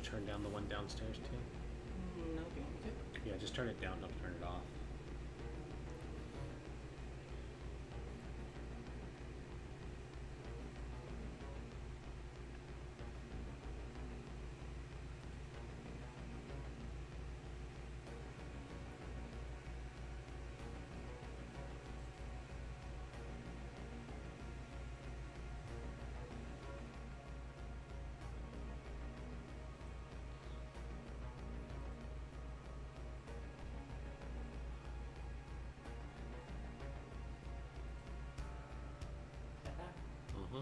you turn down the one downstairs too? No, do you want me to? Yeah, just turn it down. Don't turn it off. Mm-hmm.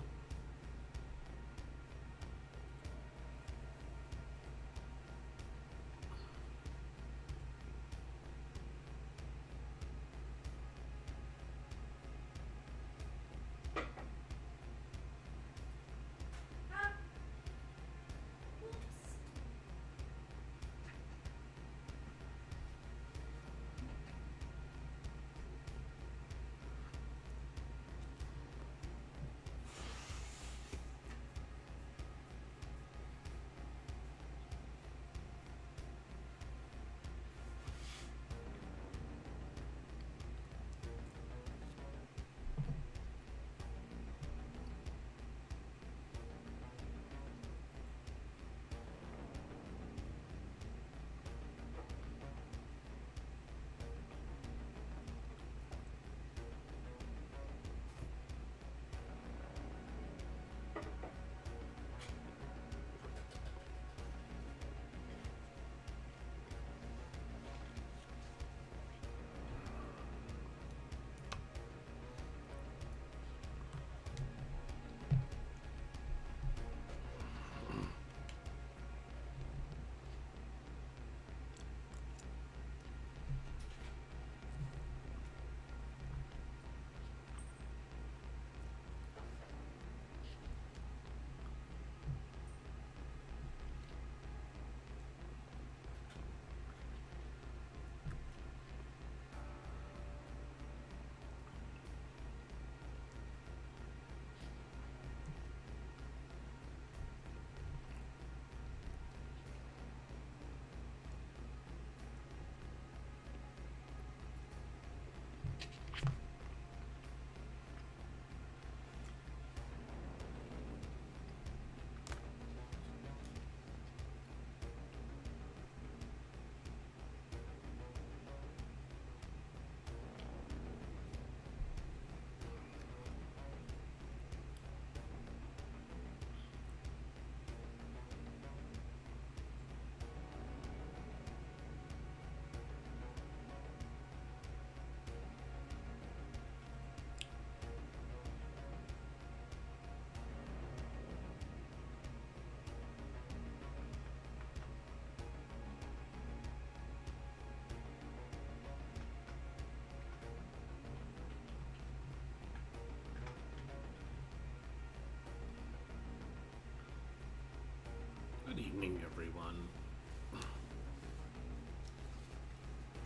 Good evening, everyone.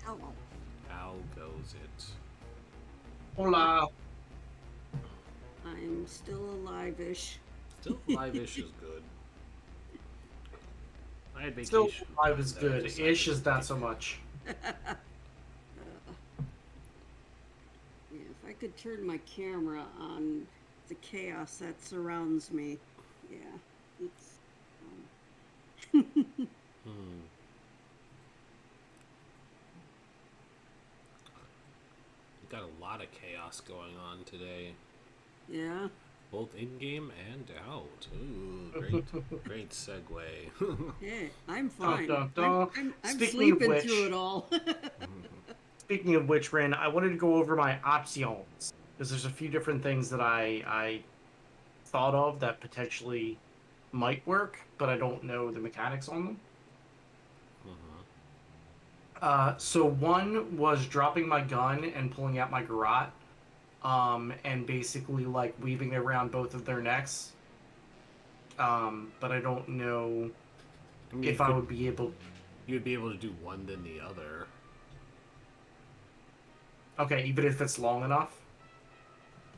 Hello. How goes it? Hola. I'm still alive-ish. Still live-ish is good. I had Still, vacation. live is and then I good. decided Ish is to not get- so much. Yeah, if I could turn my camera on the chaos that surrounds me, yeah, it's. Hmm. We've got a lot of chaos going on today, Yeah. both in-game and out. Ooh, great segue. Hey, I'm fine. Dun, dun. I'm Speaking of sleeping which- through it all. Speaking of which, Rin, I wanted to go over my options because there's a few different things that I thought of that potentially might work, but I don't know the mechanics on them. So one was dropping my gun and pulling out my garrote, and basically like weaving it around both of their necks. But I don't know I mean, if I would be able. you'd be able to do one then the other. Okay, even if it's long enough.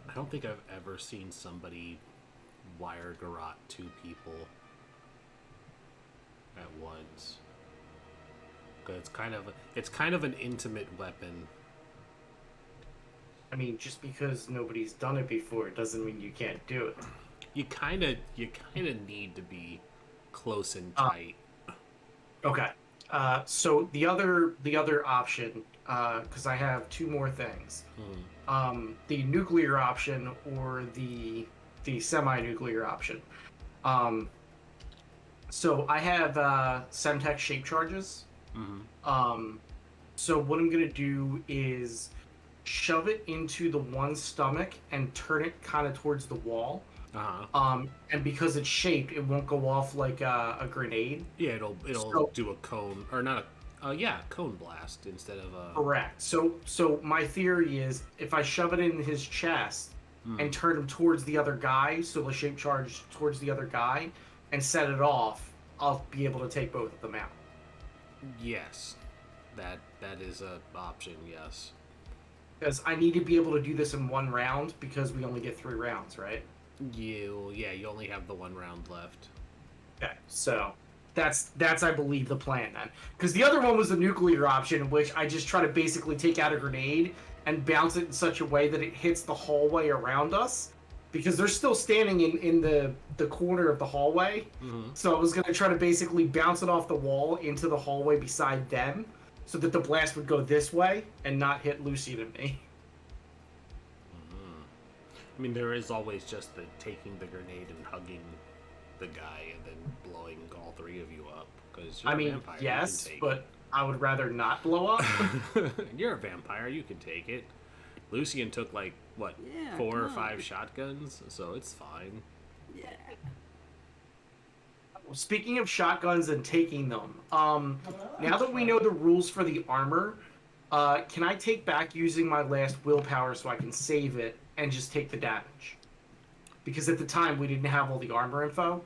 I don't think I've ever seen somebody wire garrote two people. at once. 'Cause it's kind of an intimate weapon. I mean, just because nobody's done it before doesn't mean you can't do it. You kind of need to be close and tight. Okay. So the other option, because I have two more things. The nuclear option or the semi-nuclear option. So I have Semtex shape charges. So what I'm gonna do is shove it into the one stomach and turn it kind of towards the wall. And because it's shaped, it won't go off like a grenade. Yeah, it'll do a cone or not a cone blast instead of a. Correct. So my theory is if I shove it in his chest and turn him towards the other guy, so the shape charge towards the other guy, and set it off, I'll be able to take both of them out. Yes, that is a option. Yes. Because I need to be able to do this in one round because we only get 3 rounds, right? You only have the 1 round left. Okay, so that's I believe the plan then. Because the other one was the nuclear option, which I just try to basically take out a grenade and bounce it in such a way that it hits the hallway around us. Because they're still standing in the corner of the hallway. So I was going to try to basically bounce it off the wall into the hallway beside them so that the blast would go this way and not hit Lucian and me. I mean, there is always just the taking the grenade and hugging the guy and then blowing all 3 of you up. Because you're a vampire, yes, you can take but I would rather not blow up. it. You're a vampire, you can take it. Lucian took like what, Yeah, 4 or come on. 5 shotguns, so it's fine. Yeah. Speaking of shotguns and taking them, now that we know the rules for the armor, can I take back using my last willpower so I can save it and just take the damage? Because at the time we didn't have all the armor info.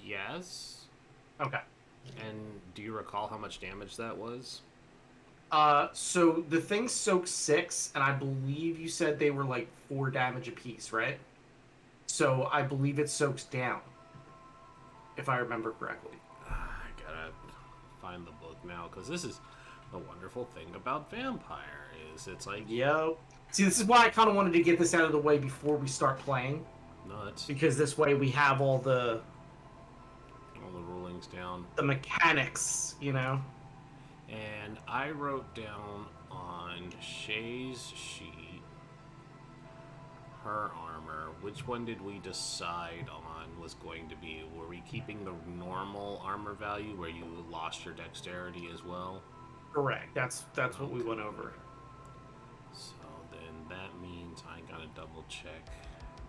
Yes. Okay. And do you recall how much damage that was? So the thing soaks 6, and I believe you said they were like 4 damage apiece, right? So I believe it soaks down, if I remember correctly. I gotta find the book now, because this is the wonderful thing about vampire, is it's like Yo. See, this is why I kind of wanted to get this out of the way before we start playing. nuts. Because this way we have all the Rulings down. the mechanics, you know? And I wrote down on Shay's sheet her armor. Which one did we decide on was going to be? Were we keeping the normal armor value where you lost your dexterity as well? Correct. That's what we went over. So then that means I gotta double check.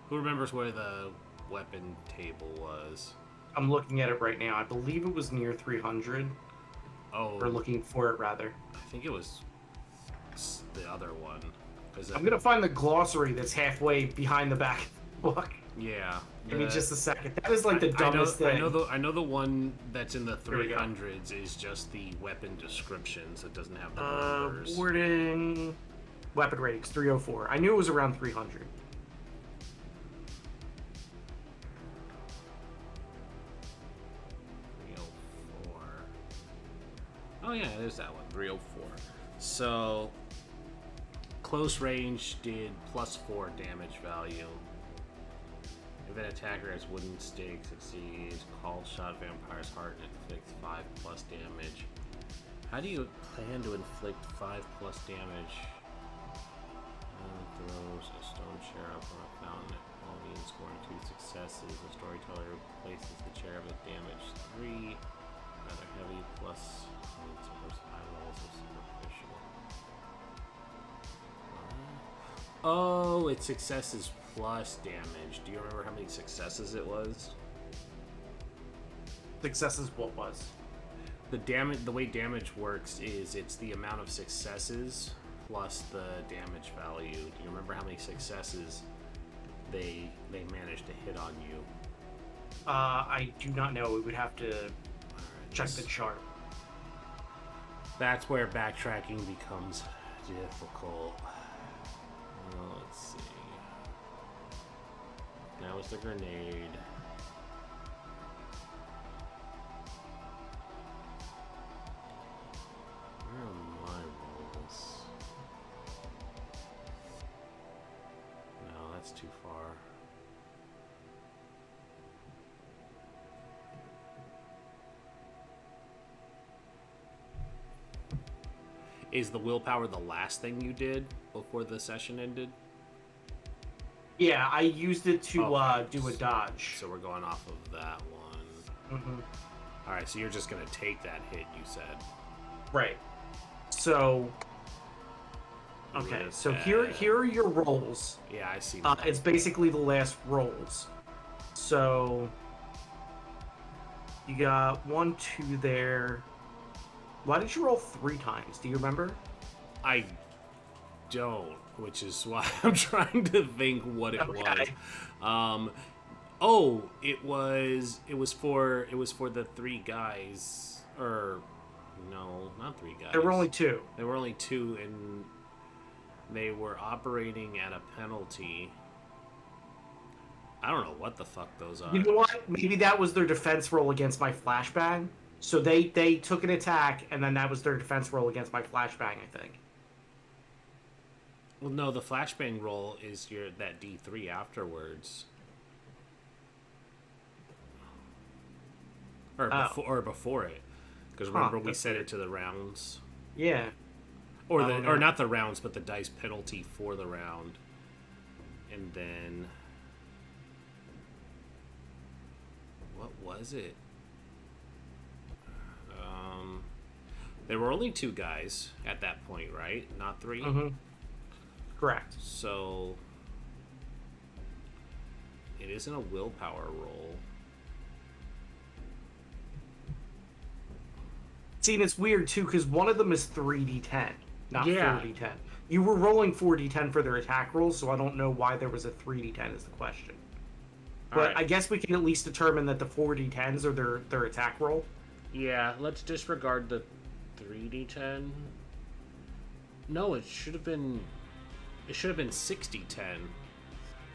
Who remembers where the weapon table was? I'm looking at it right now. I believe it was near 300. Oh, Or looking for it, rather. I think it was the other one. I'm going to find the glossary that's halfway behind the back book. Yeah. Give me just a second. That is like the dumbest thing. I know the one that's in the Here we go. 300s is just the weapon descriptions. It doesn't have the numbers. Warden... Weapon ratings, 304. I knew it was around 300. Oh yeah, there's that one, 304. So, close range did +4 damage value. If an attacker has wooden stake, succeeds. Call shot vampire's heart and inflicts 5+ damage. How do you plan to inflict 5+ damage? Throws a stone chair up on a fountain at quality and scoring 2 successes. The storyteller replaces the chair with damage 3. Rather heavy plus supposed 5 levels of superficial. Oh, it's successes plus damage. Do you remember how many successes it was? Successes what was? The way damage works is it's the amount of successes plus the damage value. Do you remember how many successes they managed to hit on you? I do not know. We would have to check the chart. That's where backtracking becomes difficult. Let's see. That was the grenade. Is the willpower the last thing you did before the session ended? Yeah, I used it to Okay. do a dodge. So we're going off of that one. Hmm. All right, so you're just gonna take that hit, you said. Right. So. Okay, so here are your rolls. Yeah, I see. That. It's basically the last rolls. So you got 1, 2 there. Why did you roll 3 times? Do you remember? I don't, which is why I'm trying to think what it Okay. was. It was for the 3 guys, or no, not 3 guys. There were only 2. There were only 2, and they were operating at a penalty. I don't know what the fuck those are. You know what? Maybe that was their defense roll against my flashbang. So they took an attack, and then that was their defense roll against my flashbang, I think. Well, no, the flashbang roll is that D3 afterwards. Or before it. Because remember we set it to the rounds. Yeah. Or not the rounds, but the dice penalty for the round. And then what was it? There were only 2 guys at that point, right? Not 3? Mm-hmm. Correct. So it isn't a willpower roll. See, and it's weird too because one of them is 3d10, not Yeah. 4d10. You were rolling 4d10 for their attack rolls, so I don't know why there was a 3d10 is the question. But Alright. I guess we can at least determine that the 4d10s are their attack roll. Yeah, let's disregard the 3d10. No, it should have been 60-10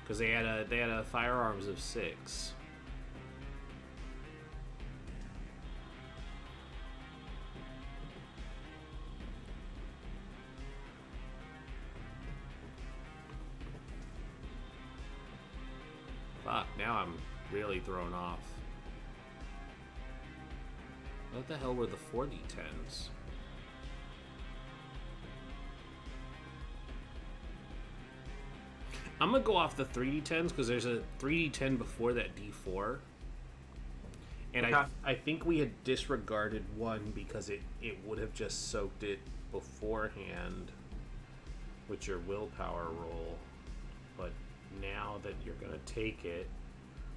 because they had a firearms of 6. Fuck, now I'm really thrown off. What the hell were the 4d10s? I'm gonna go off the 3d10s because there's a 3d10 before that d4. And Okay. I think we had disregarded one because it would have just soaked it beforehand with your willpower roll. But now that you're gonna take it,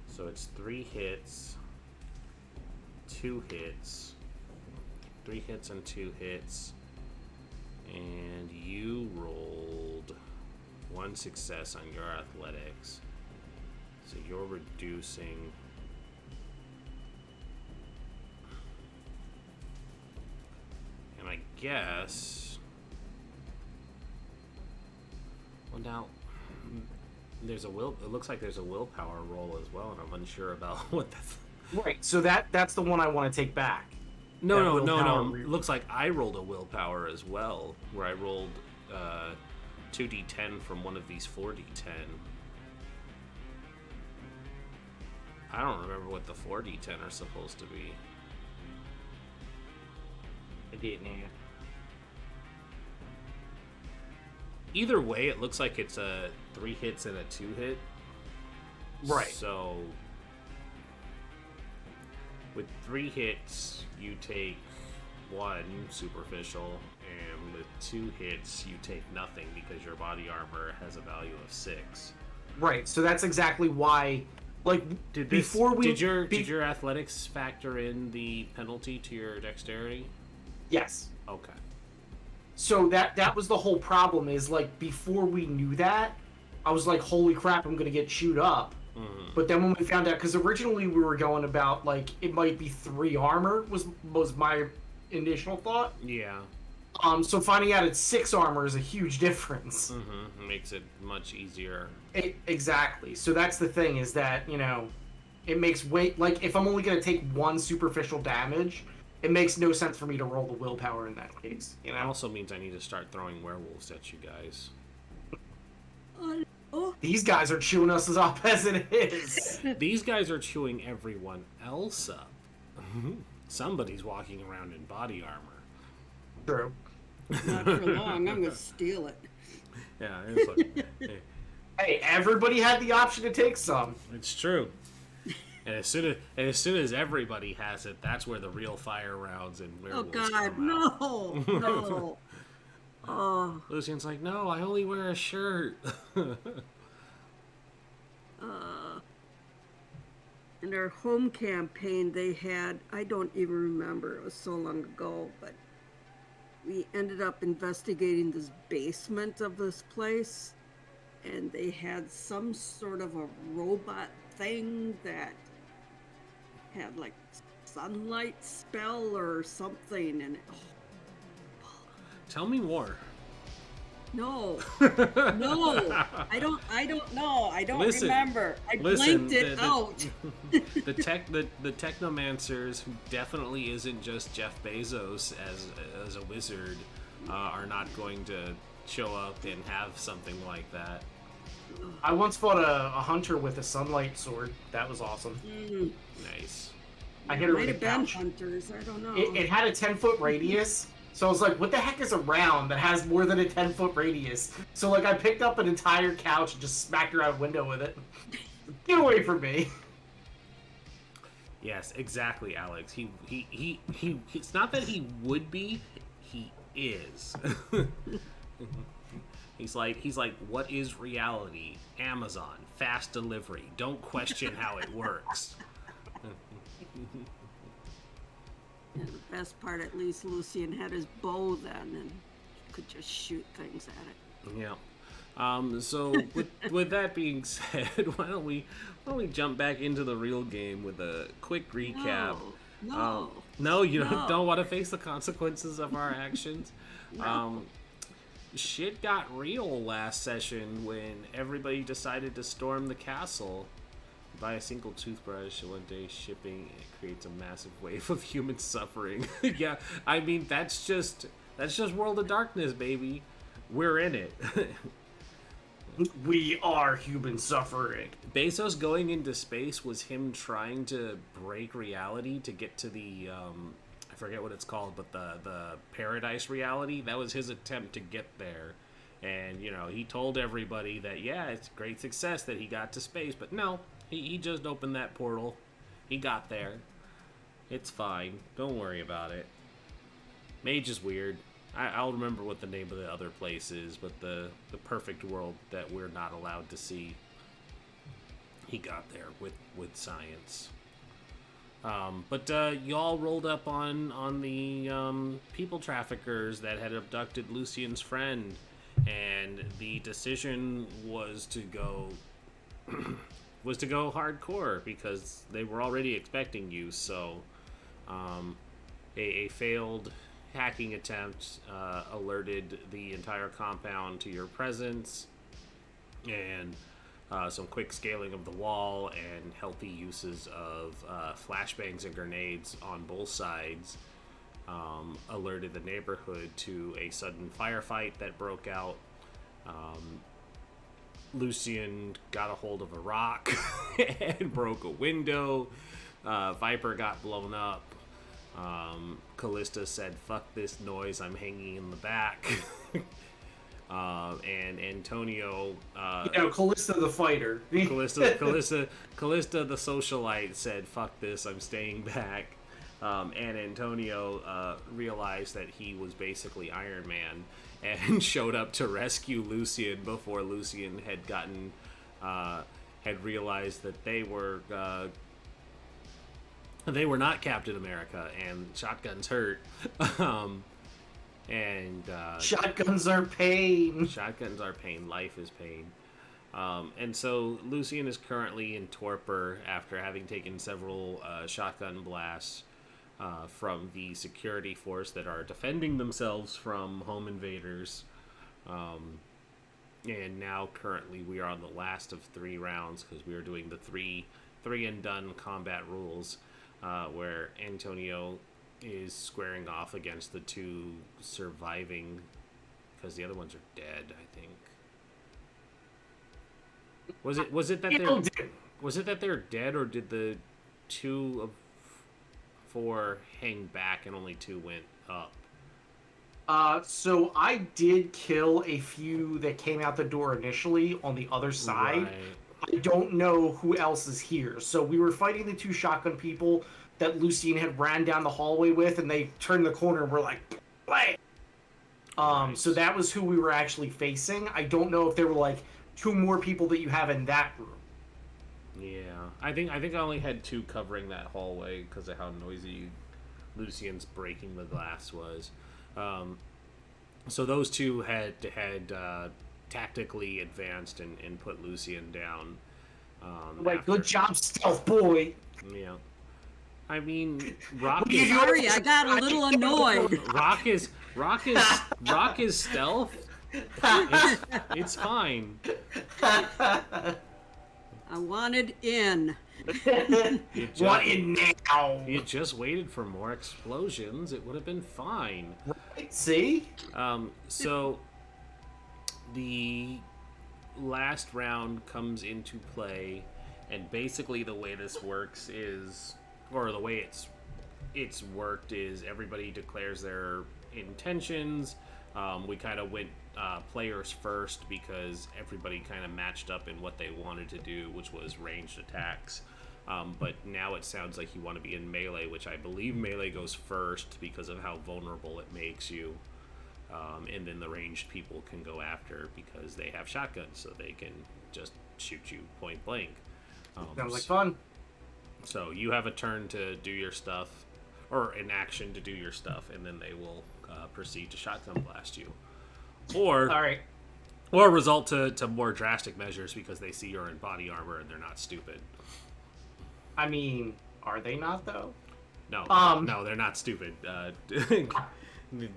so it's 3 hits, 2 hits, 3 hits and 2 hits, and you rolled 1 success on your athletics, so you're reducing and I guess now there's a it looks like there's a willpower roll as well, and I'm unsure about what that's. Right. So that's the one I want to take back. No. willpower It looks like I rolled a willpower as well, where I rolled 2d10 from one of these 4d10. I don't remember what the 4d10 are supposed to be. I didn't. Either way, it looks like it's a 3 hits and a 2 hit. Right. So with 3 hits, you take 1 superficial, and with 2 hits, you take nothing because your body armor has a value of 6. Right. So that's exactly why. Like Did your athletics factor in the penalty to your dexterity? Yes. Okay. So that was the whole problem. Is like before we knew that, I was like, holy crap, I'm gonna get chewed up. Mm-hmm. But then when we found out, because originally we were going about like it might be 3 armor was my initial thought. Yeah. So finding out it's 6 armor is a huge difference. Mm-hmm. It makes it much easier. Exactly. So that's the thing is that it makes like if I'm only gonna take 1 superficial damage, it makes no sense for me to roll the willpower in that case. It also means I need to start throwing werewolves at you guys. These guys are chewing us up as it is. These guys are chewing everyone else up. Somebody's walking around in body armor. True. Not for long. I'm gonna steal it. Yeah, it's like, Hey, everybody had the option to take some. it's true. And as soon as everybody has it, that's where the real fire rounds and Oh werewolves God, come out. no, no. Oh, Lucian's like, no, I only wear a shirt. in their home campaign, they had, I don't even remember, it was so long ago, but we ended up investigating this basement of this place, and they had some sort of a robot thing that had like sunlight spell or something, and Tell me more. no, no, I don't know, I don't Listen, remember. I listen, blanked it out. the technomancers, who definitely isn't just Jeff Bezos as a wizard, are not going to show up and have something like that. I once fought a hunter with a sunlight sword. That was awesome. Nice. I hit her Might with a have been couch. hunters, I don't know. It had a 10-foot radius, so I was like, what the heck is a round that has more than a 10-foot radius? So, like, I picked up an entire couch and just smacked her out a window with it. Get away from me. Yes, exactly, Alex. He it's not that he would be, he is. He's like, what is reality? Amazon, fast delivery. Don't question how it works. And the best part, at least Lucian had his bow then and could just shoot things at it. Yeah. So with that being said, why don't we jump back into the real game with a quick recap? No, No, you no. don't want to face the consequences of our actions. No. Shit got real last session when everybody decided to storm the castle. Buy a single toothbrush, one day shipping, it creates a massive wave of human suffering. Yeah, I mean that's just World of Darkness, baby. We're in it. We are human suffering. Bezos going into space was him trying to break reality to get to the I forget what it's called, but the paradise reality. That was his attempt to get there. And he told everybody that it's a great success that he got to space, but no, he just opened that portal. He got there. It's fine. Don't worry about it. Mage is weird. I'll remember what the name of the other place is, but the perfect world that we're not allowed to see. He got there with science. But y'all rolled up on the people traffickers that had abducted Lucian's friend, and the decision was to go hardcore because they were already expecting you. So a failed hacking attempt alerted the entire compound to your presence, and some quick scaling of the wall and healthy uses of flashbangs and grenades on both sides alerted the neighborhood to a sudden firefight that broke out. Lucian got a hold of a rock and broke a window. Viper got blown up. Callista said, "Fuck this noise, I'm hanging in the back." And Antonio, Callista the fighter. Callista the socialite said, "Fuck this, I'm staying back." And Antonio realized that he was basically Iron Man and showed up to rescue Lucian before Lucian had realized that they were not Captain America, and shotguns hurt. Shotguns are pain. Shotguns are pain. Life is pain. And so Lucian is currently in torpor after having taken several shotgun blasts from the security force that are defending themselves from home invaders. And now currently we are on the last of 3 rounds because we are doing the three and done combat rules, where Antonio is squaring off against the 2 surviving, because the other ones are dead, I think. Was it that they're dead, or did the 2 of 4 hang back and only 2 went up? So I did kill a few that came out the door initially on the other side. Right. I don't know who else is here. So we were fighting the two shotgun people that Lucien had ran down the hallway with, and they turned the corner and were like, play. Right. So that was who we were actually facing. I don't know if there were like two more people that you have in that room. Yeah, I think I only had two covering that hallway because of how noisy Lucian's breaking the glass was. So those two had tactically advanced and put Lucian down. Like, good job, stealth boy. Yeah, I mean, Rock We give is you Sorry, I got a little annoyed. Rock is stealth. It's fine. I wanted in. You just, What in now? you just waited for more explosions. It would have been fine. See? So the last round comes into play, and basically the way this works is, or the way it's worked is, everybody declares their intentions. We kind of went players first because everybody kind of matched up in what they wanted to do, which was ranged attacks. But now it sounds like you want to be in melee, which I believe melee goes first because of how vulnerable it makes you. And then the ranged people can go after because they have shotguns, so they can just shoot you point blank. Sounds like fun. So you have a turn to do your stuff, or an action to do your stuff, and then they will proceed to shotgun blast you. Or All right. or result to more drastic measures because they see you're in body armor and they're not stupid. I mean, are they not though? No, no, they're not stupid.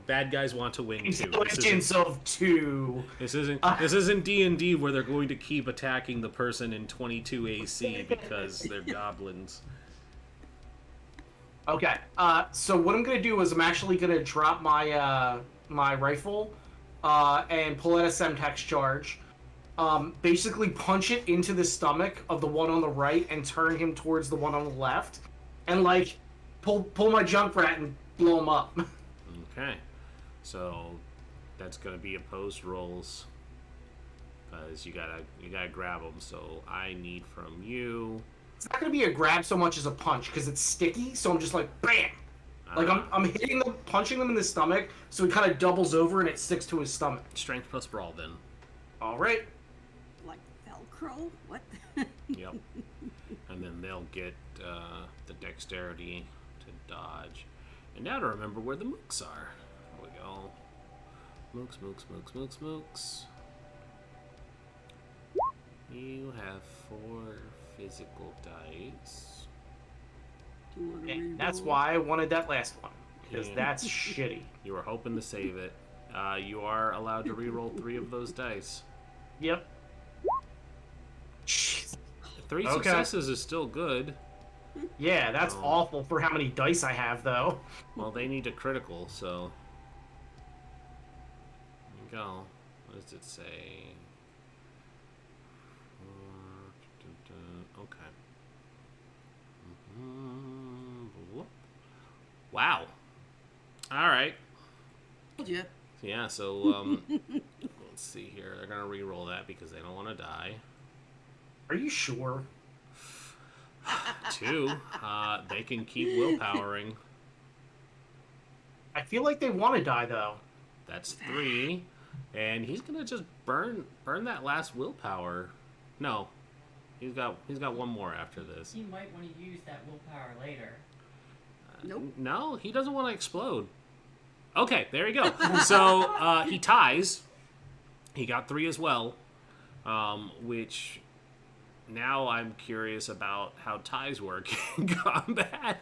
Bad guys want to win too. Legends of 2. This isn't D&D where they're going to keep attacking the person in 22 AC because they're goblins. Okay. So what I'm gonna do is I'm actually gonna drop my my rifle and pull out a Semtex charge. Basically punch it into the stomach of the one on the right and turn him towards the one on the left, and like pull my junk rat and blow him up. Okay, so that's gonna be opposed rolls because you gotta grab them. So I need from you. It's not gonna be a grab so much as a punch because it's sticky. So I'm just like bam, like I'm hitting them, punching them in the stomach, so he kind of doubles over and it sticks to his stomach. Strength plus brawl then. All right. Like Velcro? What? Yep. And then they'll get the dexterity to dodge. And now to remember where the mooks are. There we go. Mooks. You have 4 physical dice. Do you want to And reroll? that's why I wanted that last one, because Yeah. that's shitty. You were hoping to save it. You are allowed to reroll 3 of those dice. Yep. Jeez. 3 Okay. successes is still good. Yeah, that's Oh. awful for how many dice I have, though. Well, they need a critical, so. There you go. What does it say? Okay. Whoop. Wow. All right. Told ya. Yeah, so let's see here. They're going to re-roll that because they don't want to die. Are you sure? 2. They can keep willpowering. I feel like they want to die, though. That's 3. And he's going to just burn that last willpower. No. He's got one more after this. You might want to use that willpower later. Nope. No, he doesn't want to explode. Okay, there you go. So he ties. He got 3 as well, which now I'm curious about how ties work in combat.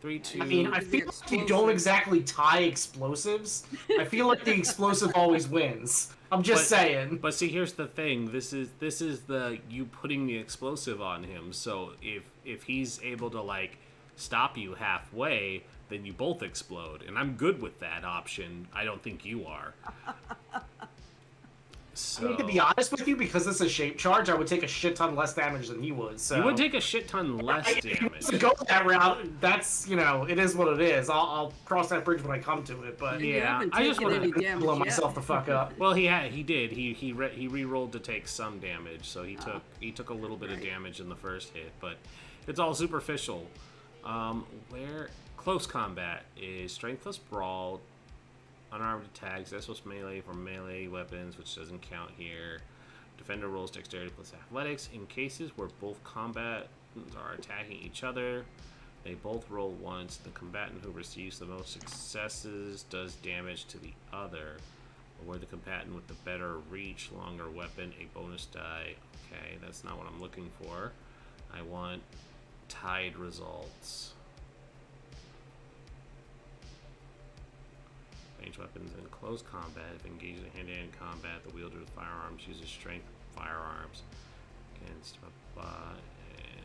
3, 2. I mean, I feel like you don't exactly tie explosives. I feel like the explosive always wins. I'm just saying. But see, here's the thing. This is the you putting the explosive on him. So if he's able to like stop you halfway, then you both explode. And I'm good with that option. I don't think you are. So I mean, to be honest with you, because it's a shape charge, I would take a shit ton less damage than he would. So you would take a shit ton less damage. To go that route, that's it is what it is. I'll cross that bridge when I come to it. But You Yeah, haven't I just taken want any to damage blow yet. myself the fuck up. Well, he did. He re-rolled to take some damage, so he took a little bit of damage in the first hit, but it's all superficial. Where close combat is strength plus brawl, unarmed attacks, that's plus melee for melee weapons, which doesn't count here. Defender rolls dexterity plus athletics. In cases where both combatants are attacking each other, they both roll once. The combatant who receives the most successes does damage to the other. Or where the combatant with the better reach, longer weapon, a bonus die. Okay, that's not what I'm looking for. I want tied results. Range weapons in close combat. If engaged in hand-to-hand combat, the wielder of firearms uses strength firearms against and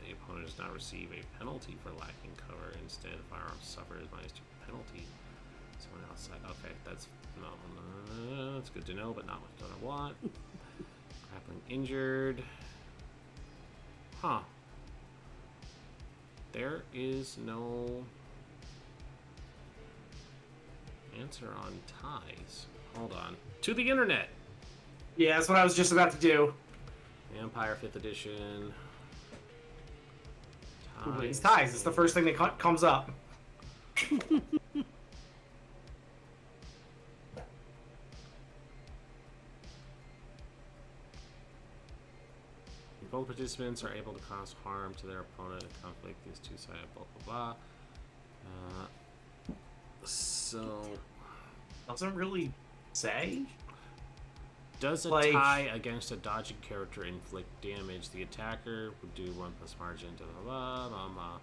the opponent does not receive a penalty for lacking cover. Instead, the firearm suffers -2 penalty. Someone outside. Okay, that's that's good to know, but not what I want. Grappling injured. Huh. There is no answer on ties. Hold on. To the internet! Yeah, that's what I was just about to do. Empire 5th edition. It's ties. It's the first thing that comes up. Both participants are able to cause harm to their opponent. A conflict is two-sided, blah, blah, blah. So... Doesn't really say. Does a tie against a dodging character inflict damage? The attacker would do 1 plus margin to blah, blah, blah.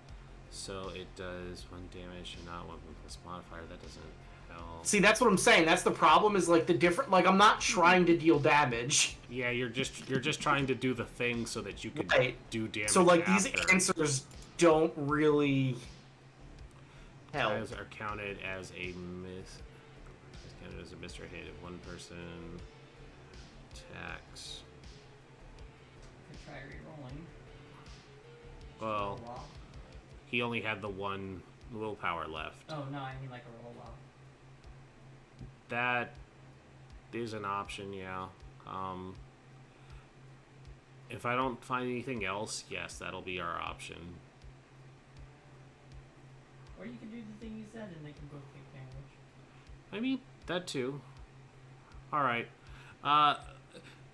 So it does 1 damage and not 1 plus modifier. That doesn't help. See, that's what I'm saying. That's the problem. Is like the different. Like I'm not trying to deal damage. Yeah, you're just trying to do the thing so that you can do damage. So like after. these answers don't really help. Ties are counted as a miss. Counted as a missed or hit if one person attacks. Could try re-rolling. Well, Roll off. he only had the 1 willpower left. Oh no, I mean like a roll off. That is an option, yeah. If I don't find anything else, yes, that'll be our option. Or you can do the thing you said and they can both take damage. I mean, that too. All right.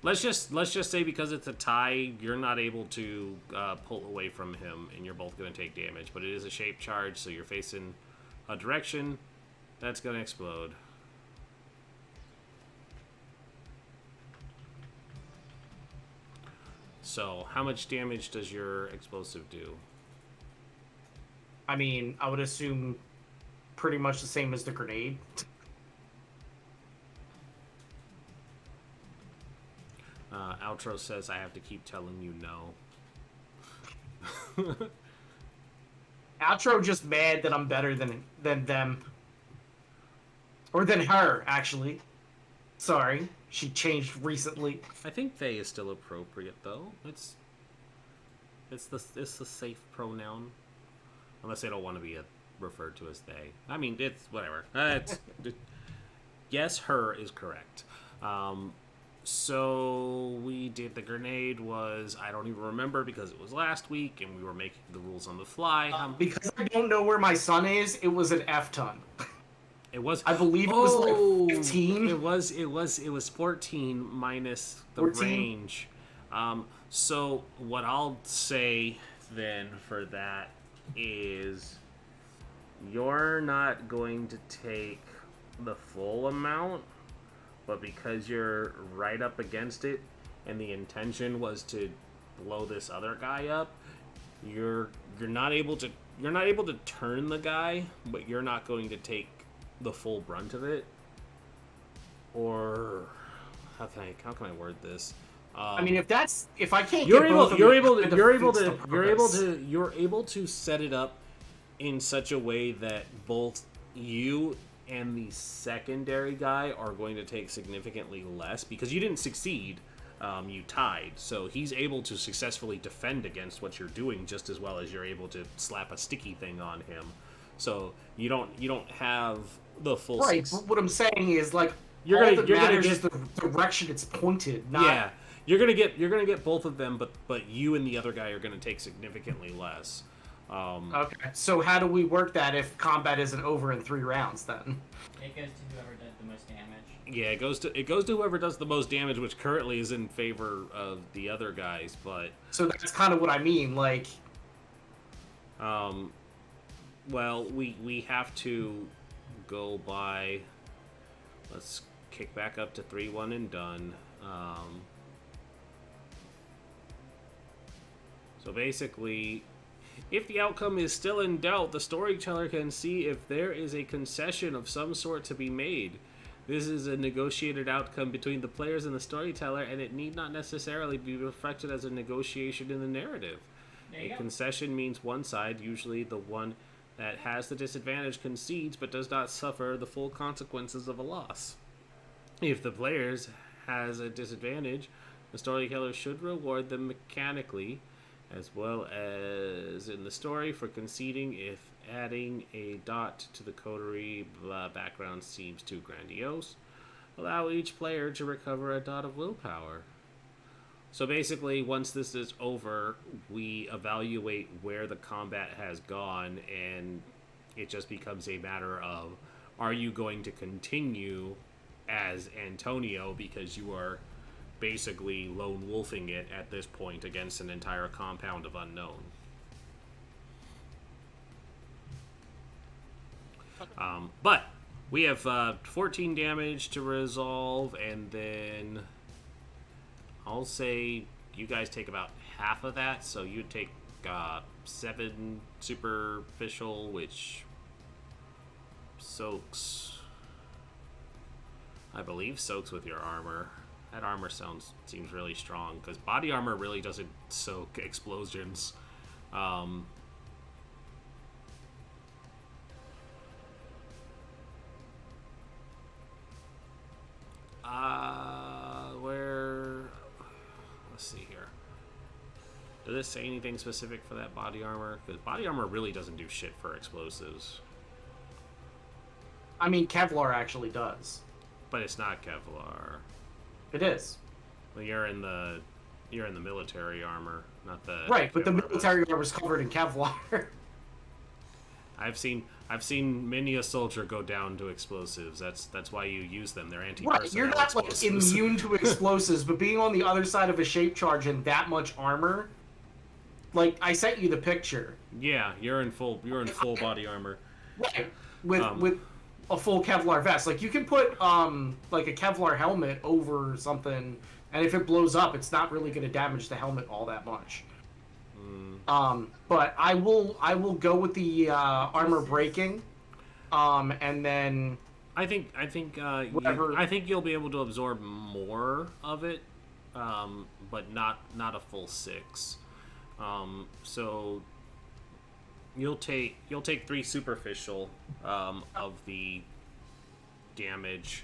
Let's just say because it's a tie, you're not able to pull away from him, and you're both going to take damage. But it is a shape charge, so you're facing a direction that's going to explode. So, how much damage does your explosive do? I mean, I would assume pretty much the same as the grenade. Outro says I have to keep telling you no. Outro just mad that I'm better than them. Or than her, actually. Sorry. She changed recently. I think they is still appropriate though. It's the safe pronoun, unless they don't want to be referred to as they. I mean, it's whatever. Yes, her is correct. So we did the grenade was I don't even remember because it was last week and we were making the rules on the fly. Because I don't know where my son is, it was an F ton. It was. I believe it was like 15. It was 14 minus the 14? range. So what I'll say then for that is you're not going to take the full amount, but because you're right up against it and the intention was to blow this other guy up, you're not able to turn the guy, but you're not going to take the full brunt of it. Or how can I word this? I mean, if I can't, you're get able both of you're them, able it to you're able defeats to the you're able purpose. to you're able to set it up in such a way that both you and the secondary guy are going to take significantly less because you didn't succeed. You tied, so he's able to successfully defend against what you're doing just as well as you're able to slap a sticky thing on him. So you don't have the full right. But what I'm saying is like you're all gonna that you're gonna matters get is the direction it's pointed. Not yeah. You're gonna get both of them, but you and the other guy are gonna take significantly less. Okay, so how do we work that if combat isn't over in 3 rounds then? It goes to whoever did the most damage. Yeah, it goes to whoever does the most damage, which currently is in favor of the other guys. But So that's kind of what I mean. Like, well, we have to go by. Let's kick back up to 3-1 and done. So basically, if the outcome is still in doubt, the storyteller can see if there is a concession of some sort to be made. This is a negotiated outcome between the players and the storyteller, and it need not necessarily be reflected as a negotiation in the narrative. There you A go. concession means one side, usually the one that has the disadvantage, concedes but does not suffer the full consequences of a loss. If the players has a disadvantage, the storyteller should reward them mechanically, as well as in the story for conceding if adding a dot to the coterie background seems too grandiose. Allow each player to recover a dot of willpower. So basically, once this is over, we evaluate where the combat has gone, and it just becomes a matter of, are you going to continue as Antonio because you are basically lone wolfing it at this point against an entire compound of unknown. But we have 14 damage to resolve, and then I'll say you guys take about half of that, so you take 7 superficial, which soaks, I believe, soaks with your armor. That armor seems really strong, because body armor really doesn't soak explosions. Let's see here. Does it say anything specific for that body armor? Because body armor really doesn't do shit for explosives. I mean, Kevlar actually does. But it's not Kevlar. It is. Well, you're in the military armor, not the Right, but the Kevlar military armor is covered in Kevlar. I've seen many a soldier go down to explosives. That's why you use them. They're anti Right, you're not like immune to explosives, but being on the other side of a shape charge in that much armor, like I sent you the picture. Yeah, you're in full body armor. Right, with a full Kevlar vest. Like you can put like a Kevlar helmet over something, and if it blows up, it's not really going to damage the helmet all that much. But I will go with the armor breaking, and then I think you'll be able to absorb more of it, but not a full 6. So you'll take 3 superficial of the damage,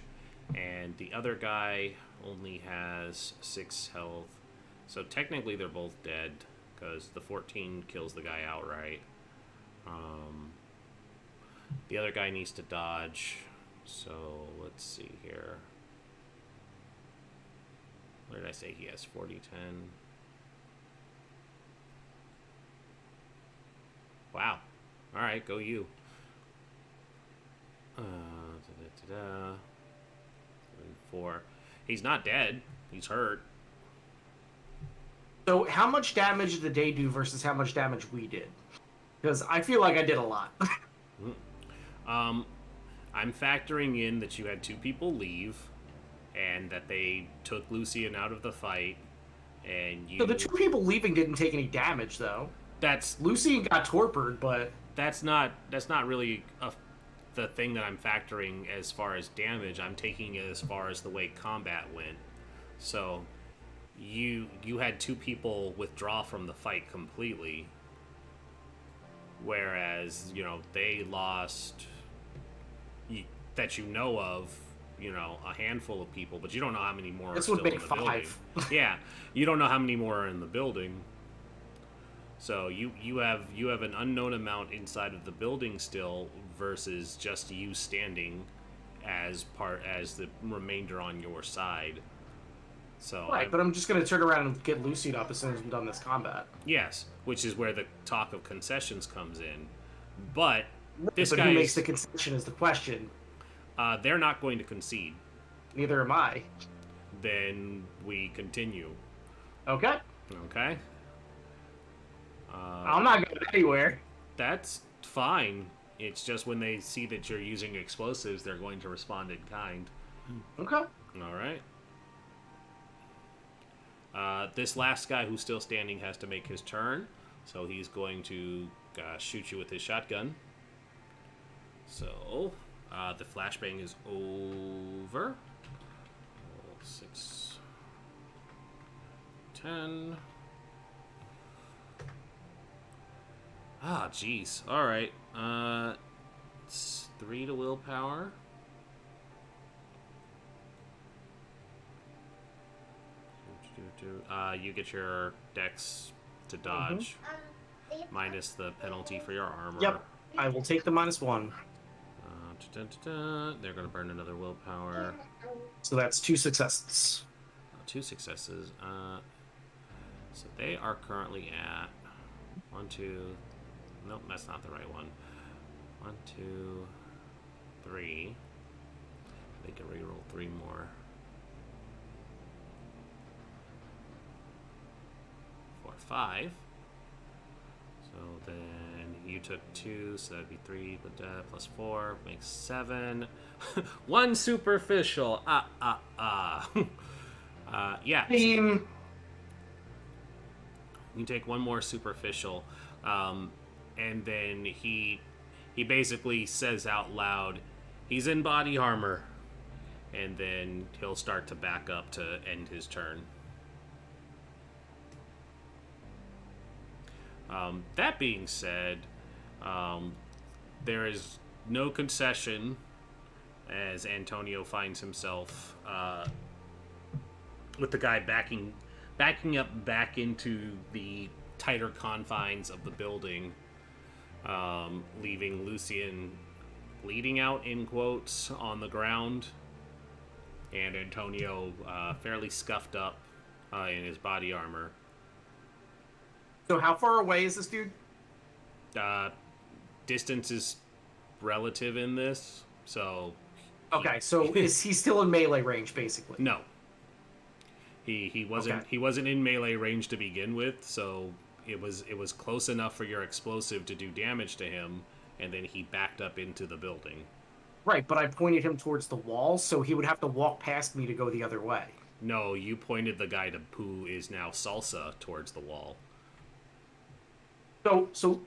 and the other guy only has 6 health. So technically they're both dead, because the 14 kills the guy outright. The other guy needs to dodge. So let's see here. What did I say? He has 40-10. Wow. All right, go you. 4. He's not dead. He's hurt. so how much damage did they do versus how much damage we did? Because I feel like I did a lot. I'm factoring in that you had 2 people leave, and that they took Lucian out of the fight, and you. So the 2 people leaving didn't take any damage though. That's Lucian got torpid, but that's not really the thing that I'm factoring as far as damage. I'm taking it as far as the way combat went. So you had 2 people withdraw from the fight completely, whereas they lost. that you know of, a handful of people, but you don't know how many more This are would still in make the 5. building. Yeah, you don't know how many more are in the building. So you have an unknown amount inside of the building still versus just you standing as the remainder on your side. So Right, but I'm just going to turn around and get Lucian up as soon as I'm done this combat. yes, which is where the talk of concessions comes in. But this But guy who makes the concession is the question. they're not going to concede. Neither am I. Then we continue. Okay. Okay. I'm not going anywhere. That's fine. It's just when they see that you're using explosives, they're going to respond in kind. Okay. All right. This last guy who's still standing has to make his turn, so he's going to shoot you with his shotgun. So, the flashbang is over. 6, 10. Ah, jeez. All right. It's 3 to willpower. You get your dex to dodge, minus the penalty for your armor. Yep. I will take the -1. They're going to burn another willpower. So that's 2 successes. 2 successes. So they are currently at 1, 2. Nope, that's not the right one. 1, 2, 3. They can reroll 3 more. 4, 5. So then you took 2, so that'd be 3, but plus 4 makes 7. 1 superficial. Yeah. Team. You take 1 more superficial, and then he basically says out loud, "He's in body armor," and then he'll start to back up to end his turn. That being said, there is no concession as Antonio finds himself with the guy backing up back into the tighter confines of the building, leaving Lucian bleeding out in quotes on the ground, and Antonio fairly scuffed up in his body armor. So how far away is this dude? Distance is relative in this, so Okay, so is he still in melee range, basically? no. He wasn't Okay. he wasn't in melee range to begin with, so it was close enough for your explosive to do damage to him, and then he backed up into the building. Right, but I pointed him towards the wall, so he would have to walk past me to go the other way. No, you pointed the guy who is now salsa towards the wall. So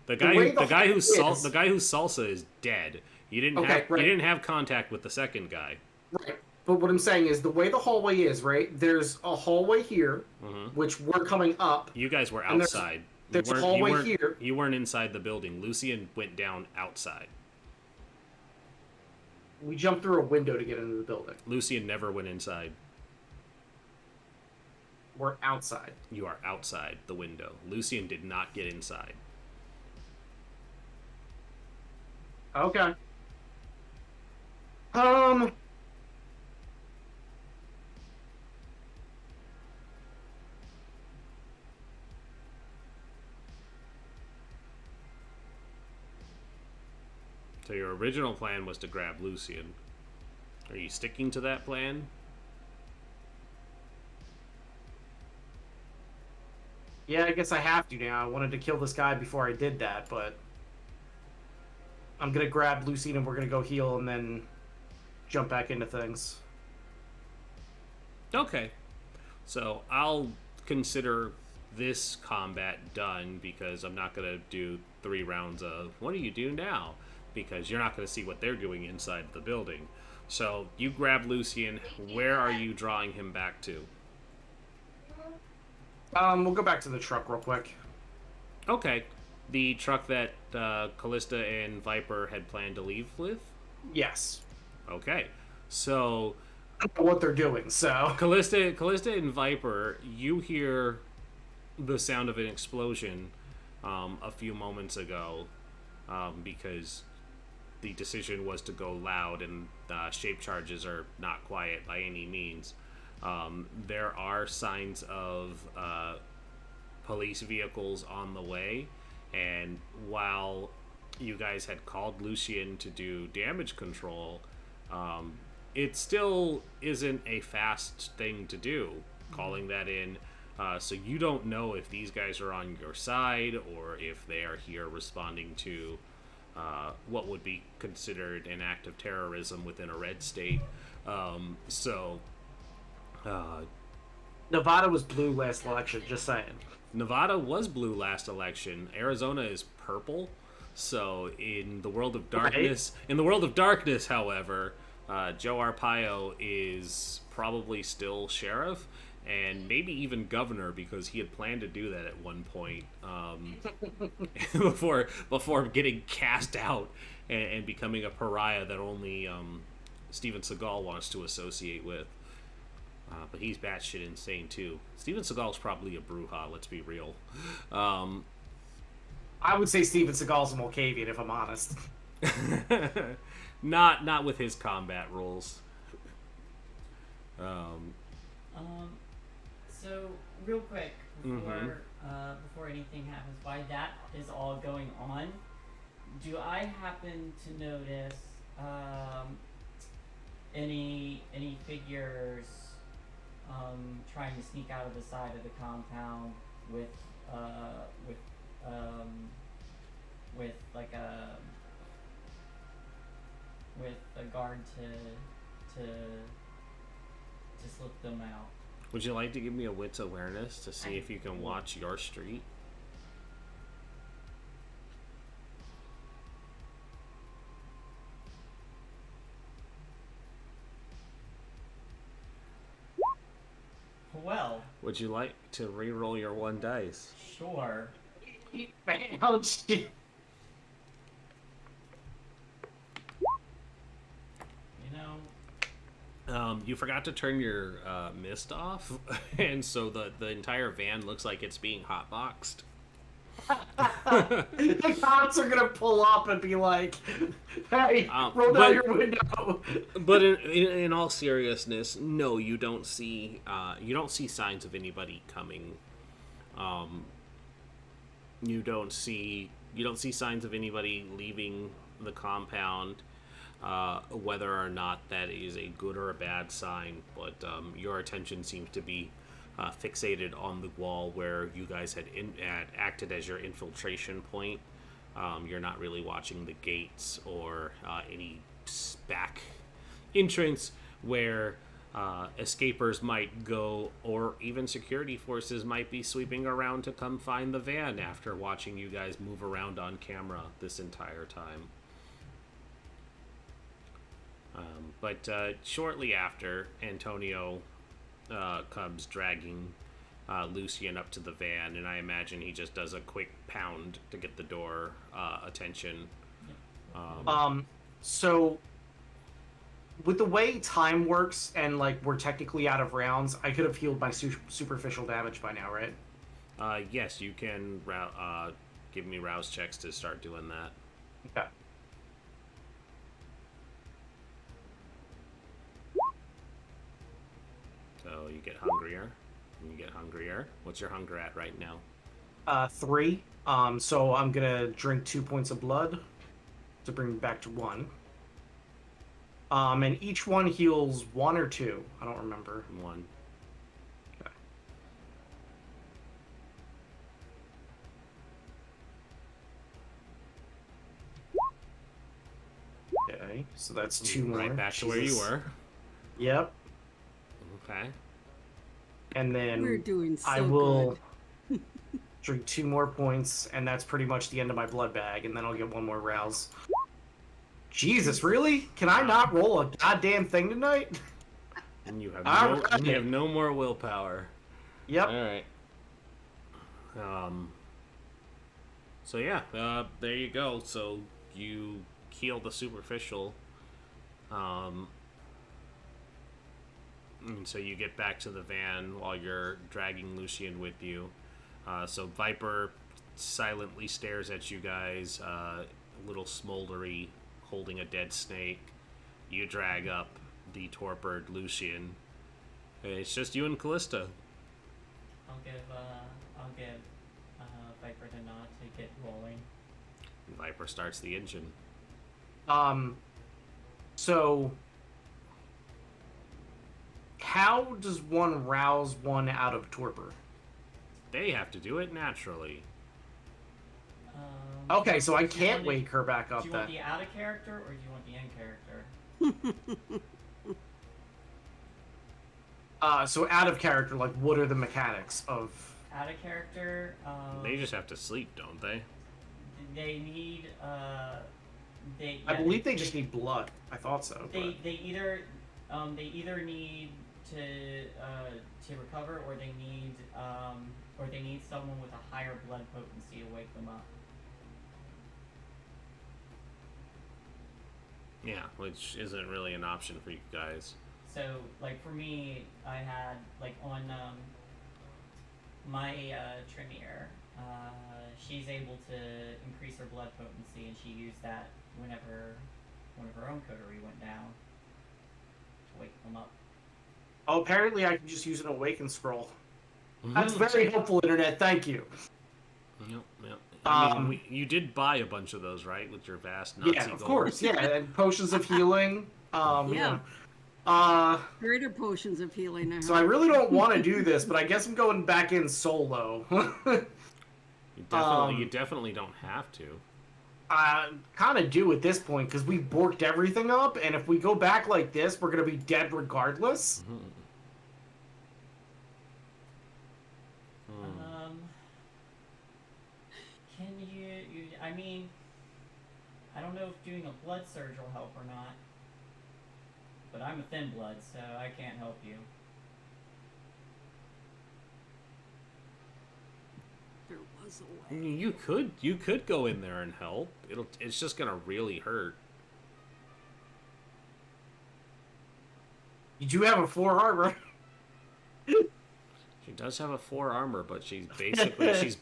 The guy way who the the guy hall who's is- the guy who's salsa is dead. You didn't Okay, have right. you didn't have contact with the second guy. right, but what I'm saying is the way the hallway is, right? There's a hallway here, which we're coming up. You guys were And outside. there's a hallway here. You weren't inside the building. Lucian went down outside. We jumped through a window to get into the building. Lucian never went inside. We're outside. You are outside the window. Lucian did not get inside. Okay. So your original plan was to grab Lucian. Are you sticking to that plan? Yeah, I guess I have to now. I wanted to kill this guy before I did that, but I'm gonna grab Lucian and we're gonna go heal and then jump back into things. Okay. So I'll consider this combat done because I'm not going to do 3 rounds of what do you do now? Because you're not going to see what they're doing inside the building. So you grab Lucian. Where are you drawing him back to? We'll go back to the truck real quick. Okay. The truck that Callista and Viper had planned to leave with? Yes. Okay. So I don't know what they're doing, so. Callista and Viper, you hear the sound of an explosion a few moments ago because the decision was to go loud, and shape charges are not quiet by any means. There are signs of police vehicles on the way, and while you guys had called Lucian to do damage control, it still isn't a fast thing to do, calling that in. So you don't know if these guys are on your side or if they are here responding to what would be considered an act of terrorism within a red state. So Nevada was blue last election, just saying. Nevada was blue last election. Arizona is purple. So in the world of darkness, however, Joe Arpaio is probably still sheriff and maybe even governor, because he had planned to do that at one point before getting cast out and becoming a pariah that only Steven Seagal wants to associate with. But he's batshit insane too. Steven Seagal's probably a Bruja. Let's be real. I would say Steven Seagal's a Mulcavian, if I'm honest. Not with his combat rules. So real quick before anything happens, while that is all going on, do I happen to notice any figures trying to sneak out of the side of the compound with like a guard to slip them out? Would you like to give me a wits awareness to see if you can watch your street? Well, Would you like to re-roll your one dice? sure. Ouch. You know, You forgot to turn your mist off, and so the entire van looks like it's being hotboxed. The cops are gonna pull up and be like, "Hey, roll but- down your window." But in all seriousness, no, you don't see signs of anybody coming. You don't see signs of anybody leaving the compound. Whether or not that is a good or a bad sign, but your attention seems to be fixated on the wall where you guys had acted as your infiltration point. You're not really watching the gates or any back entrance where escapers might go, or even security forces might be sweeping around to come find the van after watching you guys move around on camera this entire time. But shortly after, Antonio comes dragging Lucian up to the van, and I imagine he just does a quick pound to get the door attention. So with the way time works, and like we're technically out of rounds, I could have healed my superficial damage by now, right? Yes, you can give me rouse checks to start doing that. Okay. So you get hungrier. And you get hungrier. What's your hunger at right now? 3. So I'm gonna drink 2 points of blood to bring me back to 1. And each one heals 1 or 2. I don't remember. 1. Okay, so that's 2 more. Right back to where you were. Yep. Okay. And then We're doing so I will good. drink 2 more points, and that's pretty much the end of my blood bag, and then I'll get 1 more rouse. Jesus, really? Can I not roll a goddamn thing tonight? And you have Alright. you have no more willpower. Yep. All right. So yeah, there you go. So you heal the superficial. Um, and so you get back to the van while you're dragging Lucian with you. So Viper silently stares at you guys, a little smoldery, holding a dead snake. You drag up the torpid Lucian. And it's just you and Callista. I'll give Viper the nod to get rolling. Viper starts the engine. So how does one rouse one out of torpor? They have to do it naturally. Okay, so I do you can't want wake her back Do up you then. want the out of character or do you want the in character? So out of character, like, what are the mechanics of? Out of character. They just have to sleep, don't they? They need. I believe they just need blood. I thought so. They either need to recover or they need someone with a higher blood potency to wake them up. Yeah, which isn't really an option for you guys. So, like, for me, I had, like, on my Tremere, she's able to increase her blood potency, and she used that whenever one of her own coterie went down to wake them up. Oh, apparently I can just use an awaken scroll. That's very helpful, internet. Thank you. Yep, yep. I mean, you did buy a bunch of those, right? With your vast Nazi Yeah, of gold. course. Yeah, and potions of healing. Yeah. Yeah. Greater potions of healing. I So I hope. really don't want to do this, but I guess I'm going back in solo. You definitely don't have to. I kind of do at this point because we borked everything up, and if we go back like this, we're gonna be dead regardless. Can you? I mean, I don't know if doing a blood surge will help or not. But I'm a thin blood, so I can't help you. There was a way. You could go in there and help. It's just gonna really hurt. You do have a 4 armor. She does have a 4 armor, but she's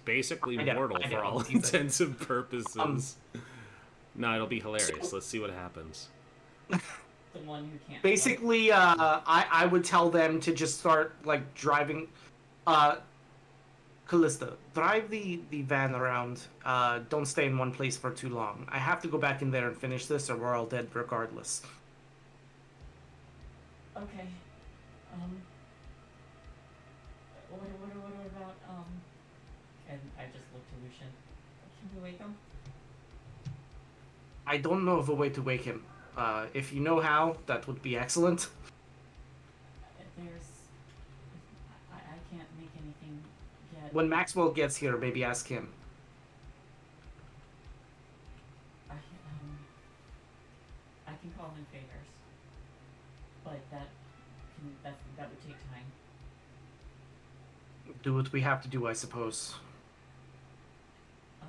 basically I know, mortal I for know. all intents and purposes. No, it'll be hilarious. So- Let's see what happens. The one who can't. Basically, I would tell them to just start, like, driving. Callista, drive the van around. Don't stay in one place for too long. I have to go back in there and finish this, or we're all dead regardless. Okay. What about And I just looked to Lucian. Can we wake him? I don't know of a way to wake him. If you know how, that would be excellent. I can't make anything yet. When Maxwell gets here, maybe ask him. I can call in favors, but that would take time. Do what we have to do, I suppose. I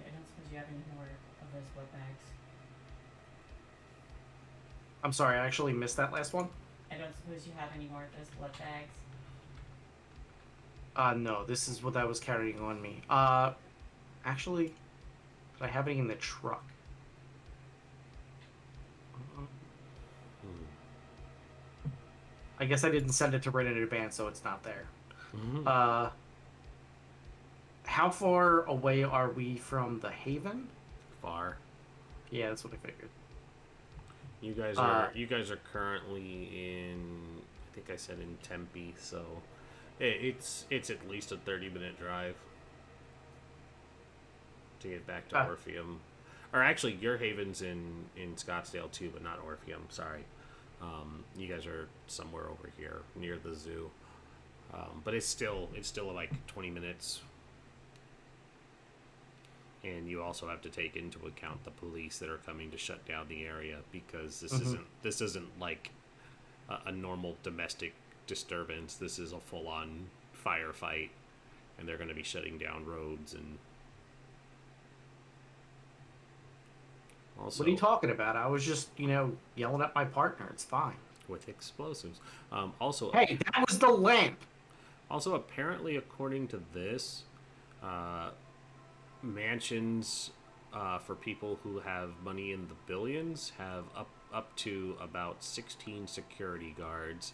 don't suppose you have any more of those blood bags. I'm sorry, I actually missed that last one. I don't suppose you have any more of those blood bags. No, this is what I was carrying on me. Actually, did I have any in the truck? I guess I didn't send it to Ren in advance, so it's not there. How far away are we from the Haven? Far. Yeah, that's what I figured. You guys are currently in. I think I said in Tempe, so it's at least a 30-minute drive to get back to Orpheum. Or actually, your haven's in Scottsdale too, but not Orpheum. Sorry. You guys are somewhere over here near the zoo, but it's still like 20 minutes. And you also have to take into account the police that are coming to shut down the area, because this isn't like a normal domestic disturbance. This is a full-on firefight, and they're going to be shutting down roads and Also, What are you talking about? I was just, yelling at my partner. It's fine. with explosives. Also, Hey, that was the lamp. also apparently, according to this, uh, mansions for people who have money in the billions have up to about 16 security guards.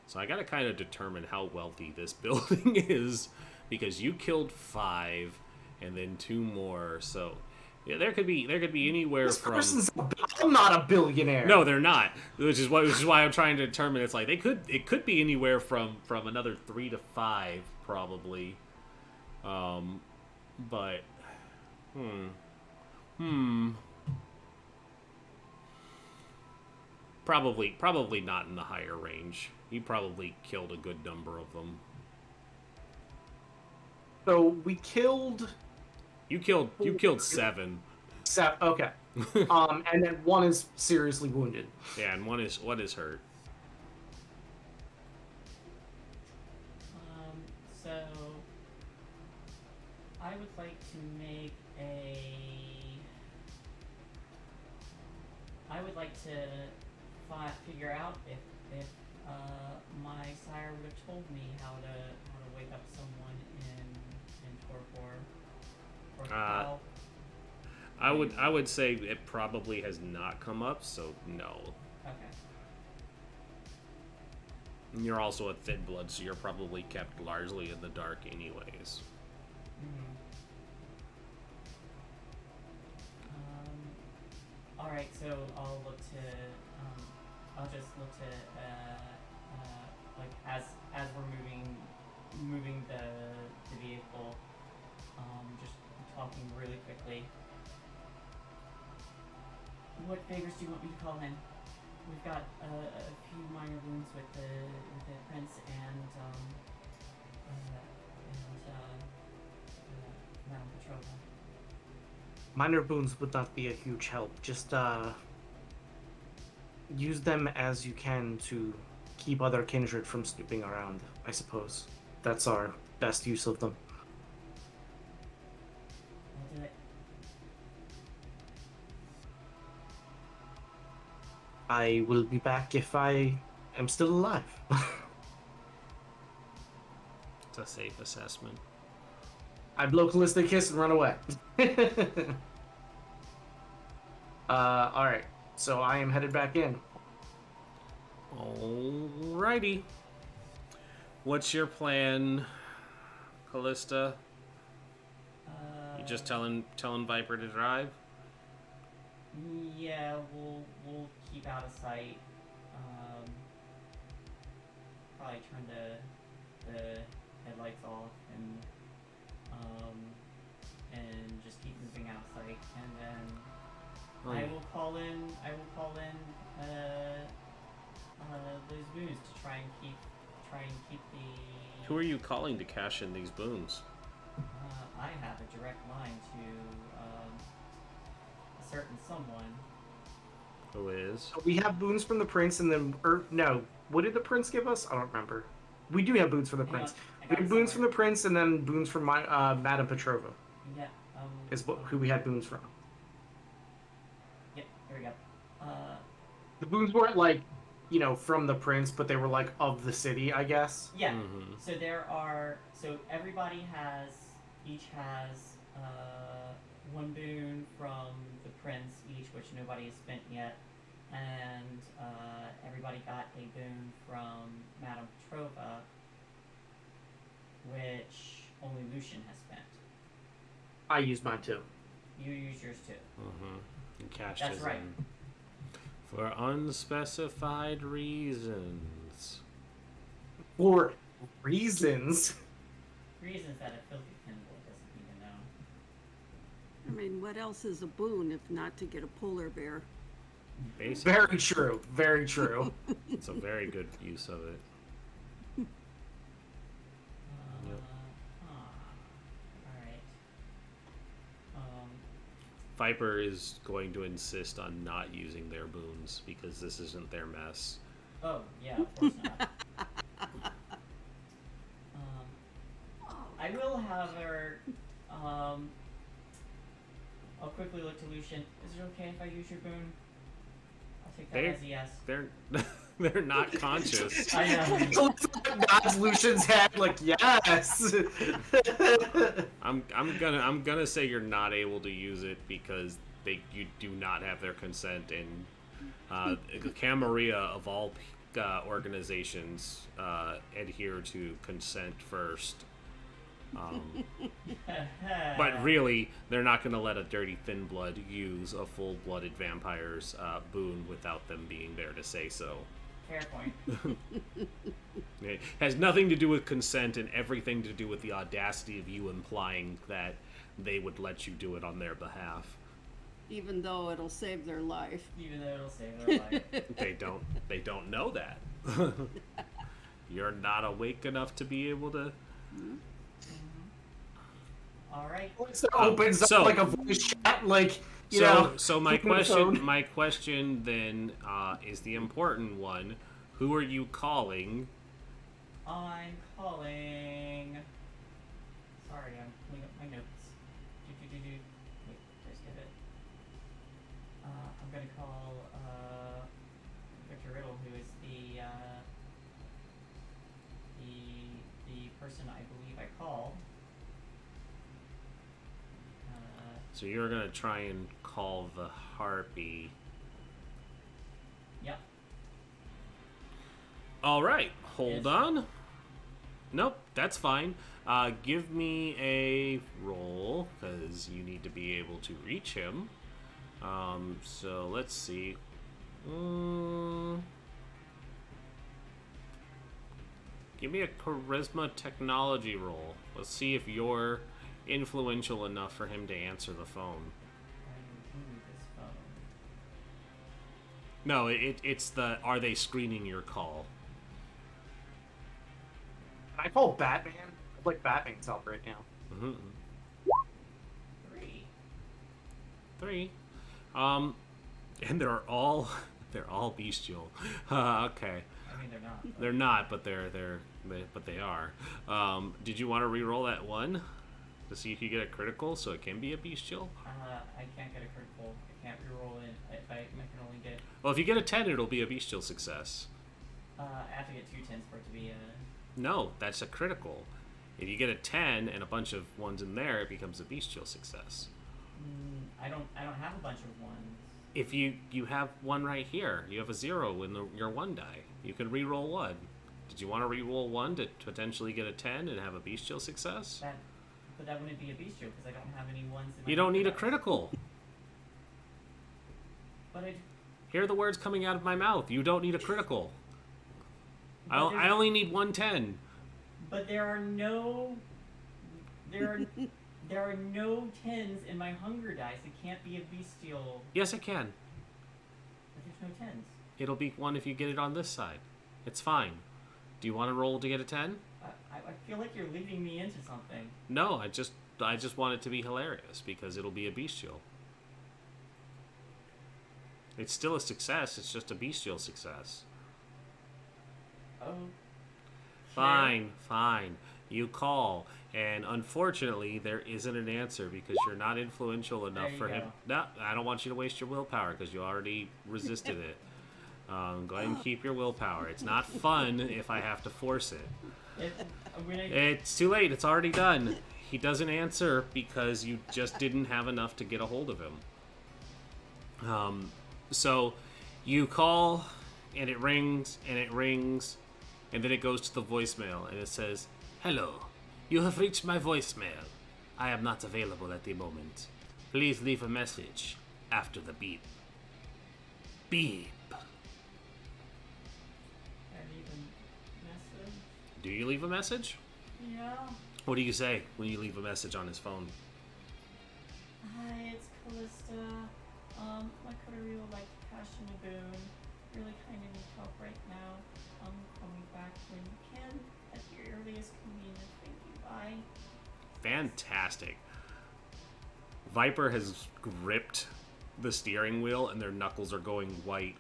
So I gotta kind of determine how wealthy this building is, because you killed 5, and then 2 more. So yeah, there could be anywhere This from. person's. I'm not a billionaire. No, they're not. Which is why I'm trying to determine. It's like it could be anywhere from another 3 to 5 probably. But probably not in the higher range. He probably killed a good number of them. So we killed. You killed 7. Okay. And then one is seriously wounded. Yeah, and one is hurt. So I would like to make a. I would like to figure out if my sire would have told me how to wake up someone in Torpor. Or how. I would say it probably has not come up, so no. Okay. And you're also a thin blood, so you're probably kept largely in the dark anyways. Mm-hmm. All right, so I'll look to. I'll just look to like as we're moving the vehicle. Just talking really quickly. What favors do you want me to call in? We've got a few minor wounds with the prince and Madame Petrova. Minor wounds would not be a huge help. Just use them as you can to keep other kindred from snooping around, I suppose. That's our best use of them. I'll do it. I will be back if I am still alive. It's a safe assessment. I blow Callista a kiss and run away. Alright. So I am headed back in. Alrighty. What's your plan, Callista? You just telling Viper to drive? Yeah, we'll keep out of sight. Probably turn the headlights off and just keep moving out of sight, and then I will call in those boons to try and keep the. Who are you calling to cash in these boons? I have a direct line to a certain someone. Who is? So we have boons from the prince, and then no. What did the prince give us? I don't remember. We do have boons from the Hang prince. on, We have boons from the prince, and then boons from Madame Petrova. Yeah. Is who we had boons from. Yep. Here we go. The boons weren't like, from the prince, but they were like of the city, I guess. Yeah. Mm-hmm. So everybody each has one boon from the prince each, which nobody has spent yet, and everybody got a boon from Madame Petrova, which only Lucian has spent. I used mine too. You use yours too. Mm-hmm. And cashed That's his right. in. For unspecified reasons. For reasons. Reasons that a filthy pinball doesn't even know. I mean, what else is a boon if not to get a polar bear? Basically, Very true. Very true. it's a very good use of it. Yep. Alright. Viper is going to insist on not using their boons because this isn't their mess. Oh, yeah, of course not. I will, however, I'll quickly look to Lucian. Is it okay if I use your boon? I'll take that They- as a yes. They're not conscious. I know. Nods Lucian's head like yes. I'm gonna say you're not able to use it because you do not have their consent, and Camarilla of all organizations adhere to consent first. But really, they're not going to let a dirty thin blood use a full-blooded vampire's boon without them being there to say so. Fair point. It has nothing to do with consent and everything to do with the audacity of you implying that they would let you do it on their behalf. Even though it'll save their life. Even though it'll save their life. They don't know that. You're not awake enough to be able to. All right. So opens so- up like a voice chat, like you know. So my keeping the phone. question then is the important one. Who are you calling? I'm calling. Sorry, I'm pulling up my notes. Wait, just get it. I'm gonna call Victor Riddle, who is the person I believe I called. So you're gonna try and call the harpy. Yep. All right, hold Yes. on. Nope, that's fine. Give me a roll because you need to be able to reach him. So let's see. Give me a charisma technology roll. Let's see if you're influential enough for him to answer the phone. I remove this phone. No, it's the are they screening your call? I call Batman. I'd like Batman's help right now. Mm-hmm. 3. 3. And they're all bestial. Okay. I mean, they're not. But They're not, but they are. Did you want to re-roll that 1 to see if you get a critical, so it can be a bestial? I can't get a critical. I can't reroll it. I can only get. Well, if you get a 10, it'll be a bestial success. I have to get 2 10s for it to be a. No, that's a critical. If you get a 10 and a bunch of 1s in there, it becomes a bestial success. I don't have a bunch of 1s. If you have 1 right here, you have a 0 in your 1 die. You can re-roll 1. Did you want to re-roll 1 to potentially get a 10 and have a bestial success? But that wouldn't be a bestial because I don't have any 1s in my. You don't need a dice. critical. But I. Hear the words coming out of my mouth. You don't need a critical. But I there's- only need 110. But there are no. There are no 10s in my hunger dice. It can't be a bestial. Yes, it can. But there's no 10s. It'll be 1 if you get it on this side. It's fine. Do you want to roll to get a 10? I feel like you're leading me into something. No, I just want it to be hilarious because it'll be a bestial. It's still a success. It's just a bestial success. Oh. Fine. You call, and unfortunately, there isn't an answer because you're not influential enough There you for him. go. No, I don't want you to waste your willpower because you already resisted it. Go ahead and keep your willpower. It's not fun if I have to force it. It's too late. It's already done. He doesn't answer because you just didn't have enough to get a hold of him. So you call, and it rings, and it rings, and then it goes to the voicemail, and it says, "Hello, you have reached my voicemail. I am not available at the moment. Please leave a message after the beep." Beep. I leave a message. Do you leave a message? Yeah. What do you say when you leave a message on his phone? Hi, it's Callista. My coterie would like to cash in a boon. Really kind of need help right now. Call me back when you can at your earliest convenience. Thank you. Bye. Fantastic. Viper has gripped the steering wheel and their knuckles are going white.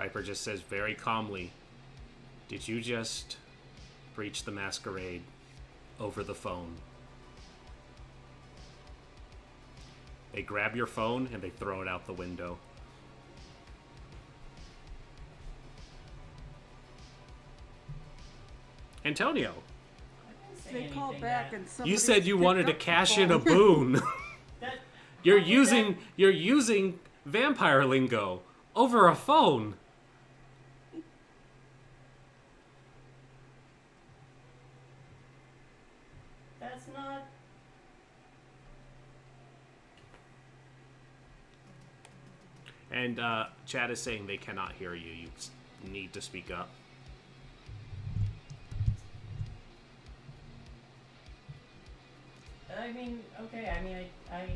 Viper just says very calmly, "Did you just breach the masquerade over the phone?" They grab your phone and they throw it out the window. Antonio, I didn't say They call anything back that- and somebody you said you wanted to picked up the cash in a phone. boon. that You're how did using vampire lingo over a phone. That's not. And Chad is saying they cannot hear you. You need to speak up. I mean, okay. I mean, I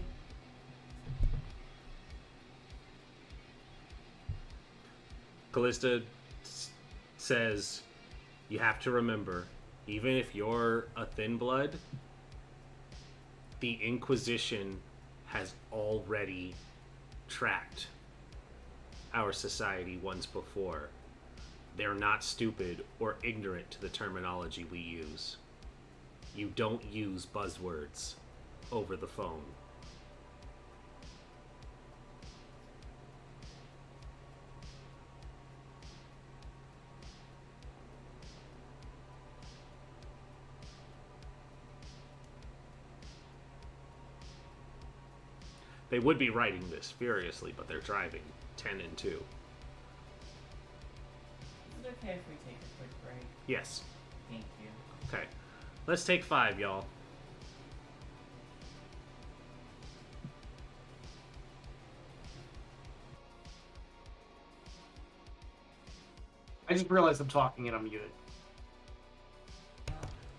Callista says, you have to remember, even if you're a thin blood, the Inquisition has already tracked our society once before. They're not stupid or ignorant to the terminology we use. You don't use buzzwords over the phone. They would be writing this furiously, but they're driving 10 and 2. Is it okay if we take a quick break? Yes. Thank you. Okay. Let's take 5, y'all. I just realized I'm talking and I'm muted.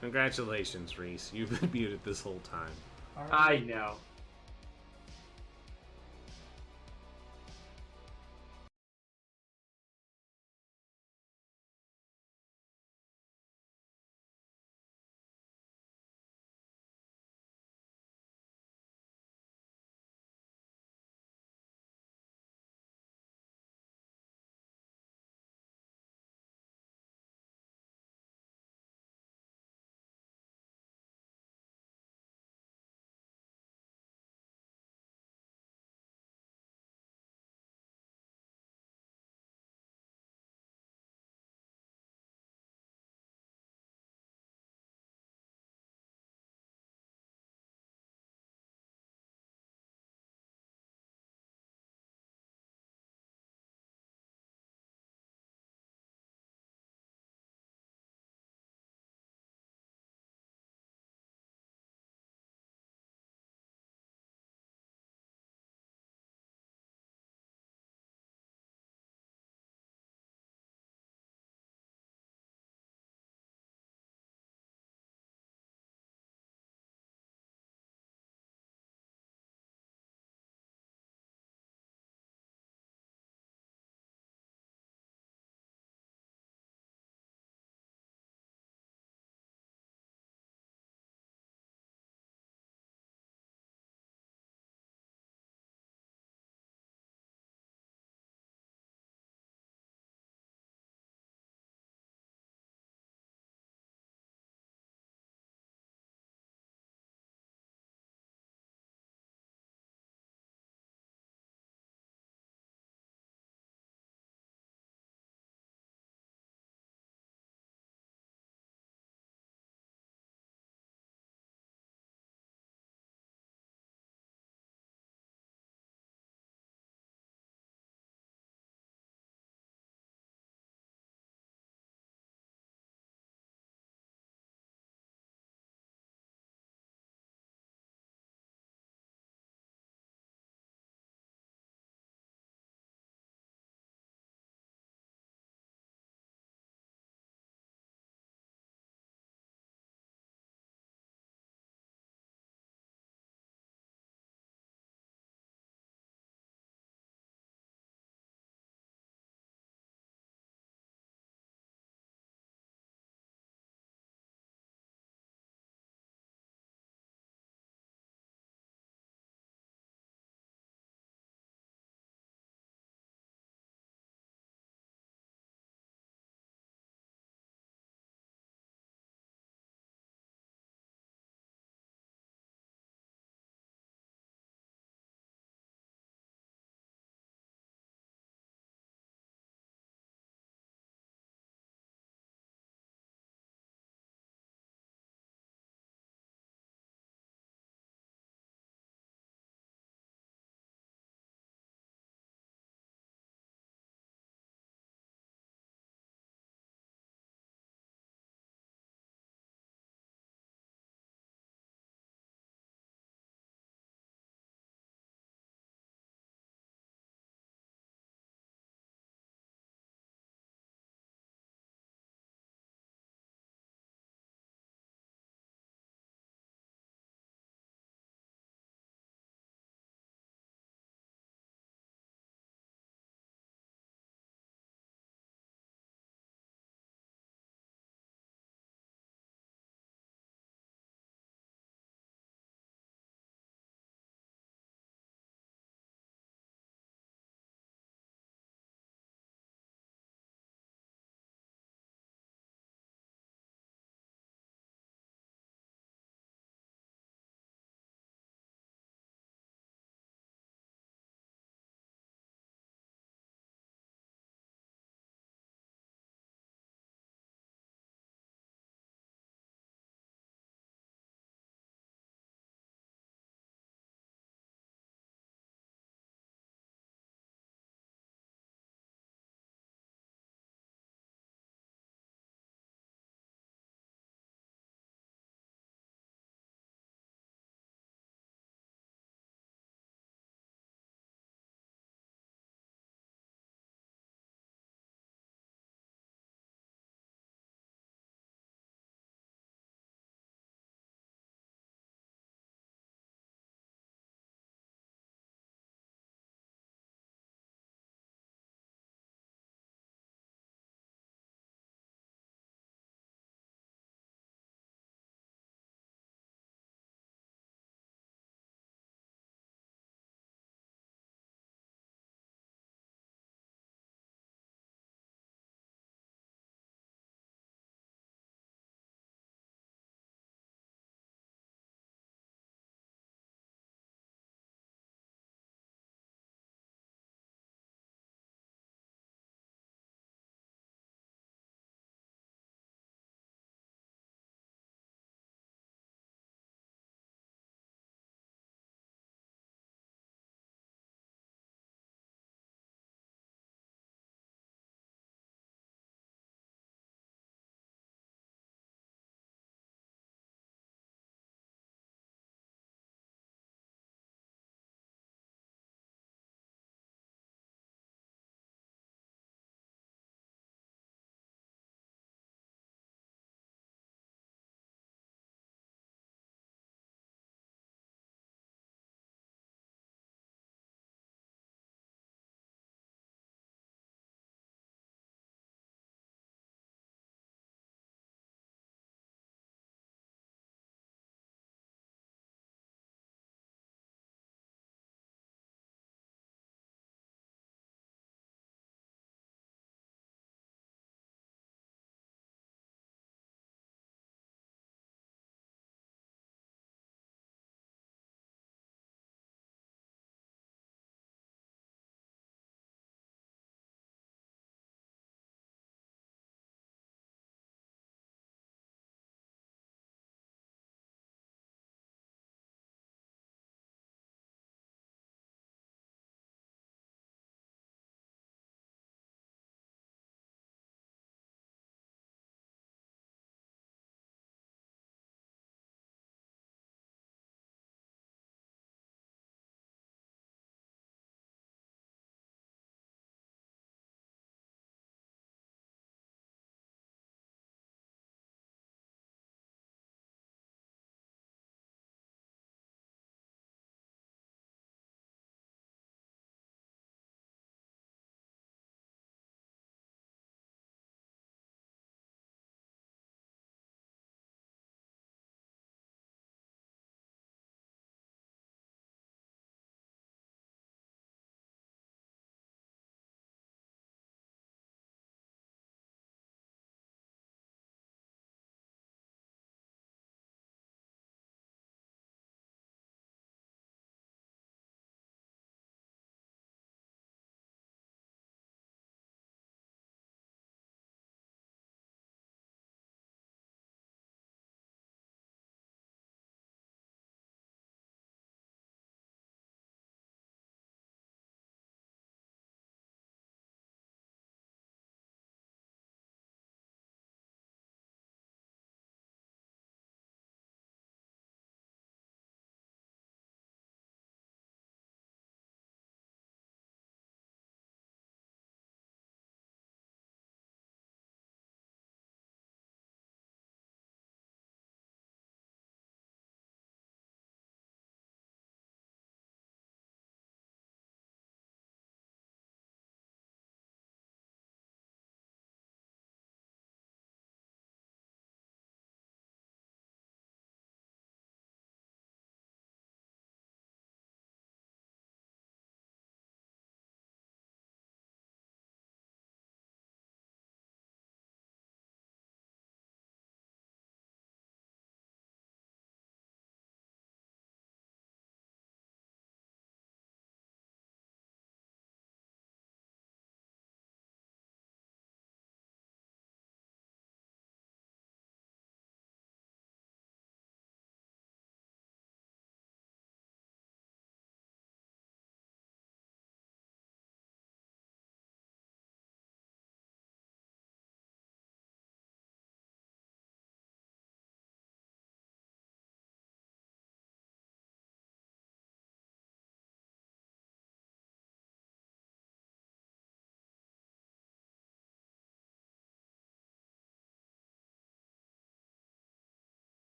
Congratulations, Reese. You've been muted this whole time. Are I we- know.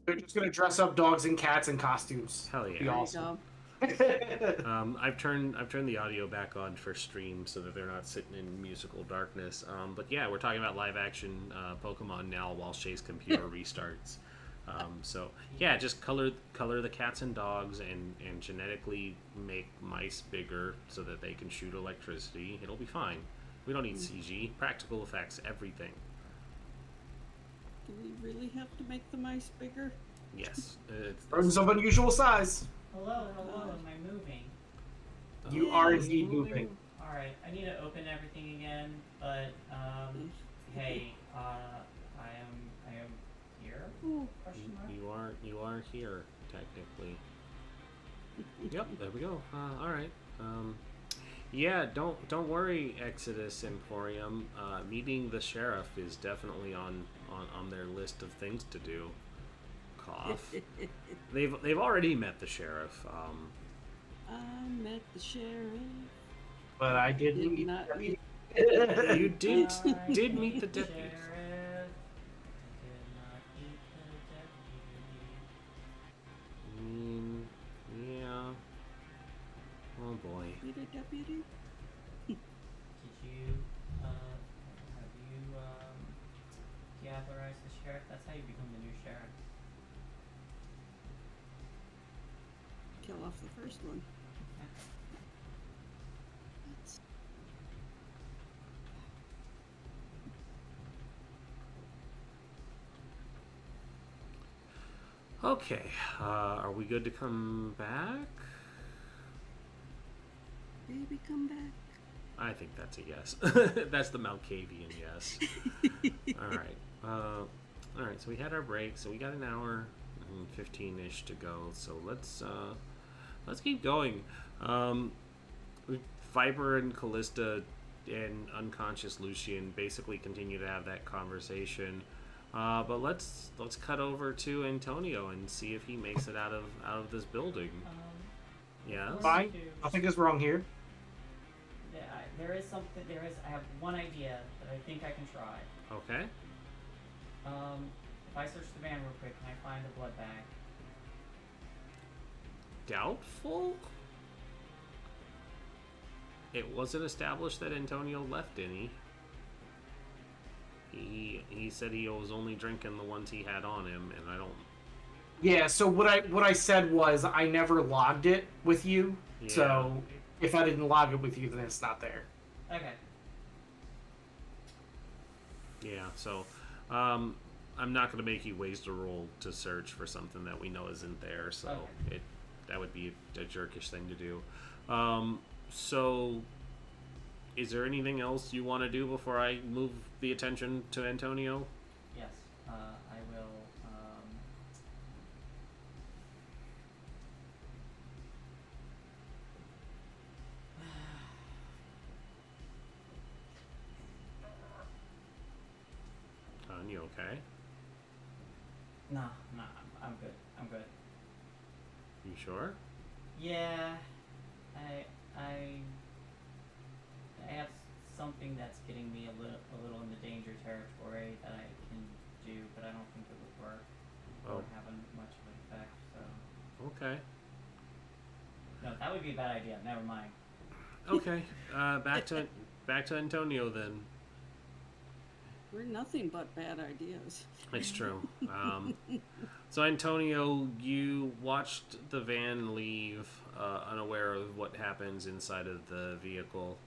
They're just gonna dress up dogs and cats in costumes. Hell Be yeah. There you awesome. go. I've turned the audio back on for stream so that they're not sitting in musical darkness. But yeah, we're talking about live action Pokemon now while Shay's computer restarts. So yeah, just color the cats and dogs and genetically make mice bigger so that they can shoot electricity. It'll be fine. We don't need CG. Practical effects, everything. Do we really have to make the mice bigger? Yes. Rodents of unusual size. Hello, am I moving? You Yeah, are it's indeed moving. Alright, I need to open everything again, but, hey, I am here? Ooh. Question mark? You are here technically. Yep, there we go. All right. Yeah, don't worry, Exodus Emporium. Meeting the sheriff is definitely on their list of things to do. Cough. They've already met the sheriff. I met the sheriff. But I didn't Did meet not the meet- You did Alright, did meet the sheriff. deputy. I did not meet the deputy. Yeah. Oh boy. Meet a deputy? Did you, have you, deauthorized the sheriff? That's how you become the new sheriff. Kill off the first one. That's... Okay. Are we good to come back? Baby, come back. I think that's a yes. That's the Malkavian yes. All right. All right. So we had our break. So we got an hour and 15-ish to go. So let's keep going. Viper and Callista and unconscious Lucian basically continue to have that conversation. But let's cut over to Antonio and see if he makes it out of this building. Yeah. Fine. Nothing is wrong here. Yeah, I have one idea that I think I can try. Okay. If I search the van real quick, can I find the blood bag? Doubtful. It wasn't established that Antonio left any. He said he was only drinking the ones he had on him, and I don't. Yeah. So what I said was I never logged it with you. Yeah. So if I didn't log it with you, then it's not there. Okay. Yeah. So, I'm not going to make you waste a roll to search for something that we know isn't there. So Okay. that would be a jerkish thing to do. So, is there anything else you want to do before I move the attention to Antonio? Yes. I will. You okay? No, I'm good. I'm good. You sure? Yeah, I have something that's getting me a little in the danger territory that I can do, but I don't think it would work or have much of an effect. So Okay. no, that would be a bad idea. Never mind. Okay. Back to Antonio then. We're nothing but bad ideas. It's true. So Antonio, you watched the van leave, unaware of what happens inside of the vehicle,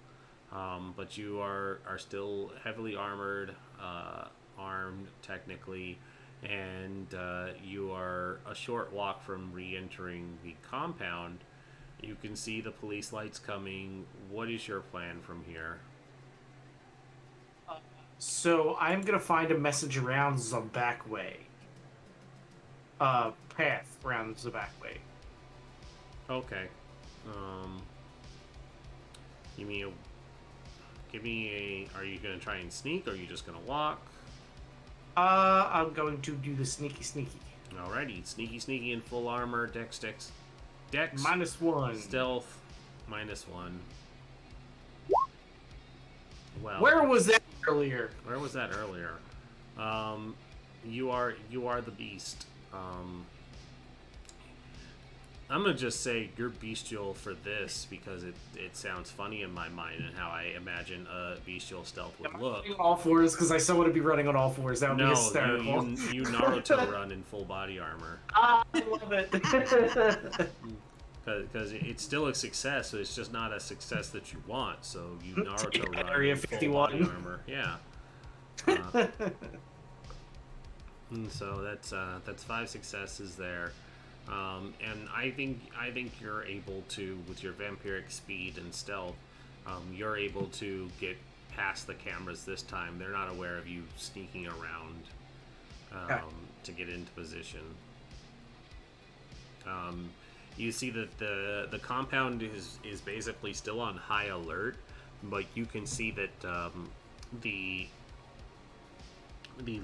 but you are still heavily armored, armed technically, and you are a short walk from re-entering the compound. You can see the police lights coming. What is your plan from here? So I'm gonna find a message around the back way. Path around the back way. Okay. Give me a. Are you gonna try and sneak, or are you just gonna walk? I'm going to do the sneaky. Alrighty, sneaky in full armor, dex, -1. stealth, -1. Well, Where was that earlier? where was that earlier? You are the beast. Um, I'm gonna just say you're bestial for this because it sounds funny in my mind and how I imagine a bestial stealth would Am I look. running on all fours? Because I still want to be running on all fours. That would be No, hysterical. you Naruto run in full body armor. Ah, I love it. Because it's still a success, so it's just not a success that you want. So you Naruto run Area in full 51. body armor. Yeah. And so that's 5 successes there. And I think you're able to, with your vampiric speed and stealth, you're able to get past the cameras this time. They're not aware of you sneaking around to get into position. You see that the compound is basically still on high alert, but you can see that the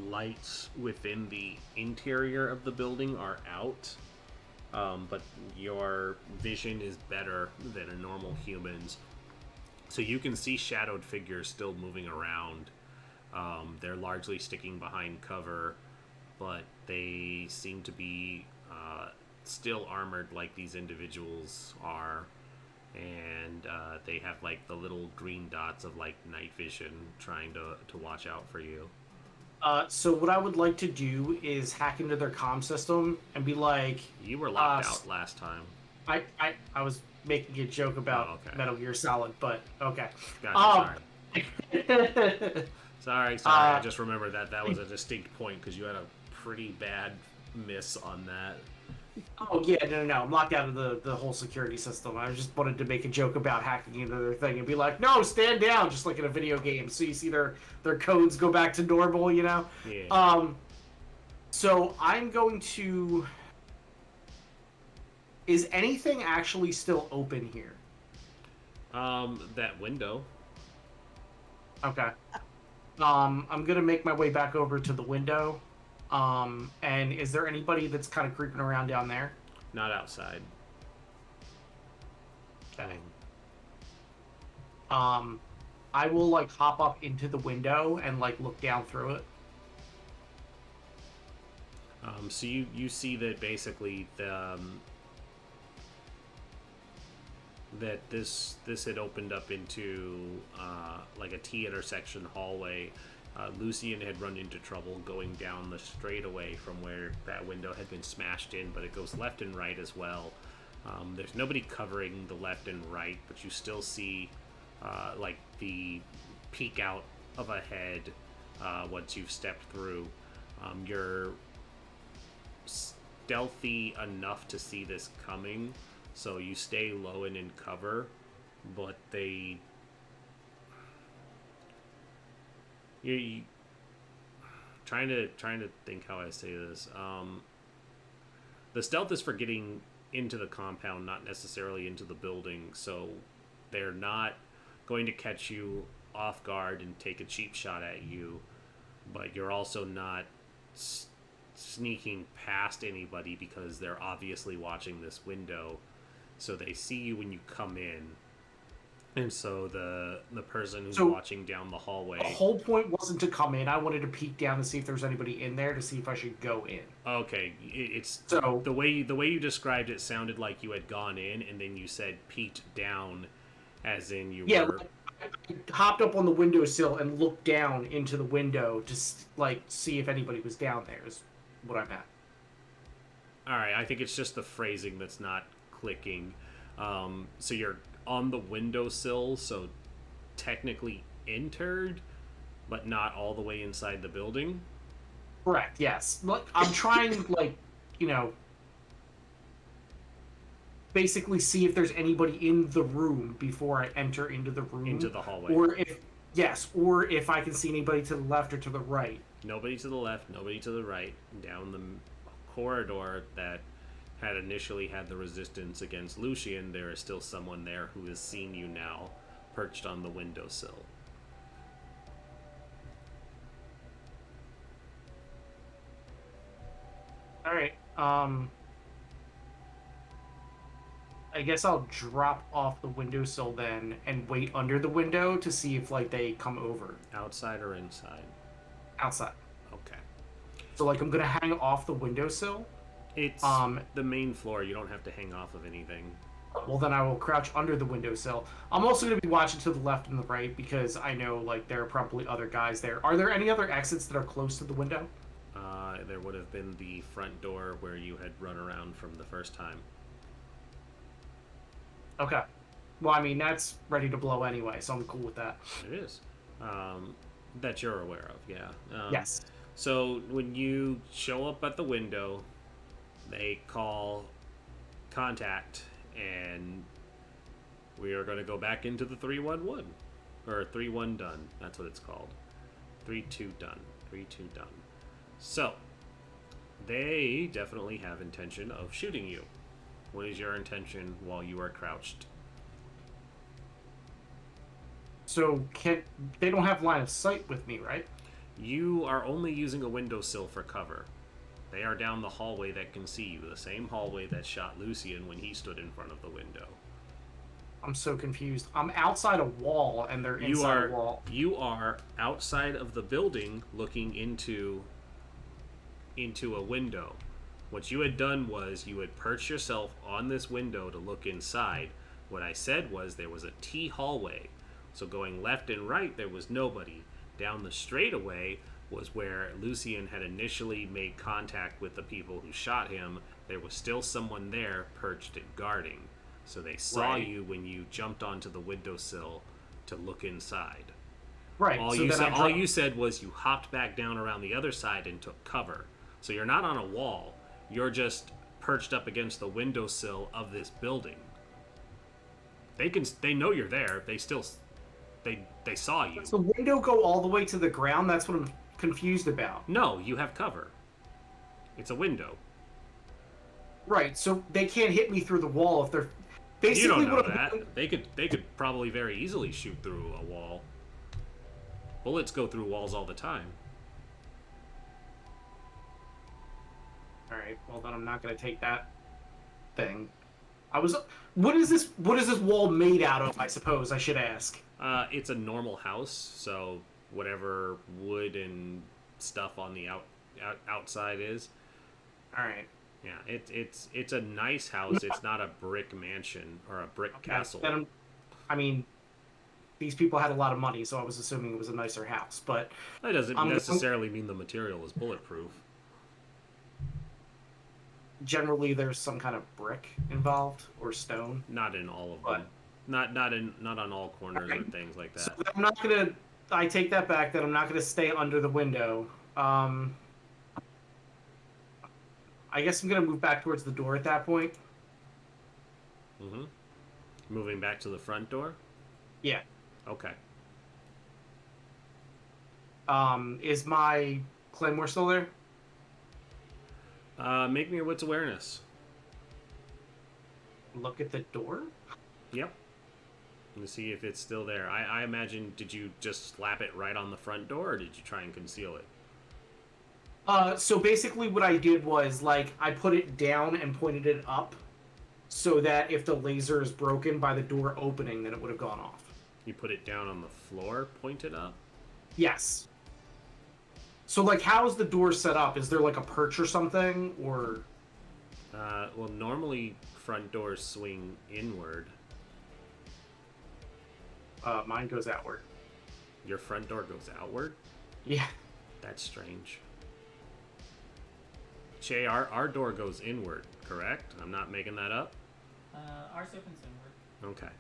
lights within the interior of the building are out. But your vision is better than a normal human's, so you can see shadowed figures still moving around. They're largely sticking behind cover, but they seem to be still armored like these individuals are, and they have like the little green dots of like night vision trying to watch out for you. So what I would like to do is hack into their comm system and be like, You were locked out last time. I was making a joke about Metal Gear Solid, but okay. Gotcha, sorry. I just remembered that was a distinct point because you had a pretty bad miss on that. Oh yeah, no. I'm locked out of the whole security system. I just wanted to make a joke about hacking into their thing and be like, no, stand down, just like in a video game. So you see their codes go back to normal, you know? Yeah. So I'm going to... Is anything actually still open here? That window. Okay. I'm gonna make my way back over to the window. And is there anybody that's kind of creeping around down there? Not outside. Okay. I will like hop up into the window and like look down through it. So you see that basically that this had opened up into like a T intersection hallway. Lucian had run into trouble going down the straightaway from where that window had been smashed in, but it goes left and right as well. There's nobody covering the left and right, but you still see like the peek out of a head once you've stepped through. You're stealthy enough to see this coming, so you stay low and in cover, but they... You trying to think how I say this. The stealth is for getting into the compound, not necessarily into the building, so they're not going to catch you off guard and take a cheap shot at you, but you're also not sneaking past anybody because they're obviously watching this window, so they see you when you come in. And so the person who's watching down the hallway... The whole point wasn't to come in. I wanted to peek down to see if there's anybody in there to see if I should go in. Okay, it's... So the way you described it sounded like you had gone in, and then you said peeked down, as in you were... I hopped up on the windowsill and looked down into the window to like see if anybody was down there is what I meant. Alright, I think it's just the phrasing that's not clicking. So you're on the windowsill, so technically entered, but not all the way inside the building? Correct, yes. Look, I'm trying, like, basically see if there's anybody in the room before I enter into the room. Into the hallway. Or if I can see anybody to the left or to the right. Nobody to the left, nobody to the right. Down the corridor that had initially had the resistance against Lucian, there is still someone there who has seen you now, perched on the windowsill. Alright, I guess I'll drop off the windowsill then and wait under the window to see if, like, they come over. Outside or inside? Outside. Okay. So, like, I'm gonna hang off the windowsill It's the main floor. You don't have to hang off of anything. Well, then I will crouch under the windowsill. I'm also going to be watching to the left and the right because I know like there are probably other guys there. Are there any other exits that are close to the window? There would have been the front door where you had run around from the first time. Okay. Well, I mean, that's ready to blow anyway, so I'm cool with that. It is. That you're aware of, yeah. Yes. So when you show up at the window, they call contact, and we are going to go back into the 311. Or 3-1 done. That's what it's called. 3-2 done. 3-2 done. So, they definitely have intention of shooting you. What is your intention while you are crouched? So they don't have line of sight with me, right? You are only using a windowsill for cover. They are down the hallway that can see you, the same hallway that shot Lucian when he stood in front of the window. I'm so confused. I'm outside a wall, and they're inside a wall. You are outside of the building looking into a window. What you had done was you had perched yourself on this window to look inside. What I said was there was a T hallway. So going left and right, there was nobody. Down the straightaway was where Lucian had initially made contact with the people who shot him. There was still someone there perched and guarding. So they saw you when you jumped onto the windowsill to look inside. Right. All you said was you hopped back down around the other side and took cover. So you're not on a wall. You're just perched up against the windowsill of this building. They know you're there. They saw you. Does the window go all the way to the ground? That's what I'm confused about. No, you have cover. It's a window. Right. So they can't hit me through the wall if they're basically. You don't know that. They could probably very easily shoot through a wall. Bullets go through walls all the time. All right. Well, then I'm not going to take that thing. What is this wall made out of? I suppose I should ask. It's a normal house, so whatever wood and stuff on the outside is. All right. Yeah, it's a nice house. It's not a brick mansion or a brick castle. I mean, these people had a lot of money, so I was assuming it was a nicer house. But that doesn't necessarily mean the material is bulletproof. Generally, there's some kind of brick involved or stone. Not in all of them. Not on all corners or things like that. So I'm not gonna. I take that back. That I'm not gonna stay under the window. I guess I'm gonna move back towards the door at that point. Mm-hmm. Moving back to the front door? Yeah. Okay. Is my claymore still there? Make me a wits awareness. Look at the door? Yep. To see if it's still there. I imagine, did you just slap it right on the front door, or did you try and conceal it? So basically what I did was, like, I put it down and pointed it up so that if the laser is broken by the door opening, then it would have gone off. You put it down on the floor, pointed up? Yes. So, like, how is the door set up? Is there, like, a perch or something, or...? Well, normally front doors swing inward. Mine goes outward. Your front door goes outward? Yeah. That's strange. Shay, our door goes inward, correct? I'm not making that up? Ours opens inward. Okay.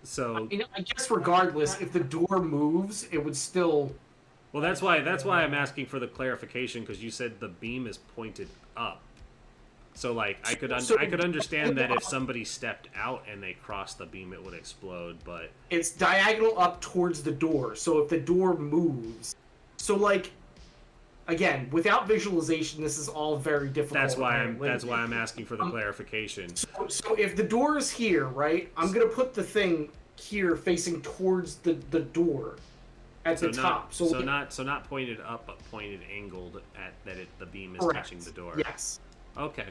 So... I mean, I guess regardless, if the door moves, it would still... Well, that's why I'm asking for the clarification, because you said the beam is pointed up. So, like, I could understand that if somebody stepped out and they crossed the beam, it would explode, but... It's diagonal up towards the door, so if the door moves... So, like, again, without visualization, this is all very difficult. That's why I'm asking for the clarification. So if the door is here, right, I'm going to put the thing here facing towards the door at the top. So not pointed up, but pointed angled at that the beam is correct. touching the door. Yes. Okay.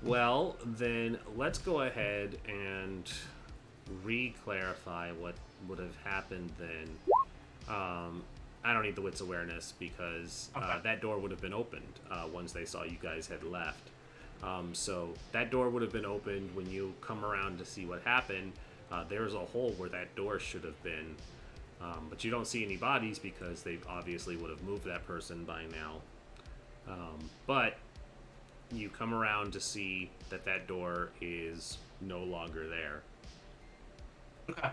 Well, then let's go ahead and re-clarify what would have happened then. I don't need the wits awareness because Okay. that door would have been opened once they saw you guys had left. So that door would have been opened when you come around to see what happened. There's a hole where that door should have been, but you don't see any bodies because they obviously would have moved that person by now. But you come around to see that that door is no longer there. Okay.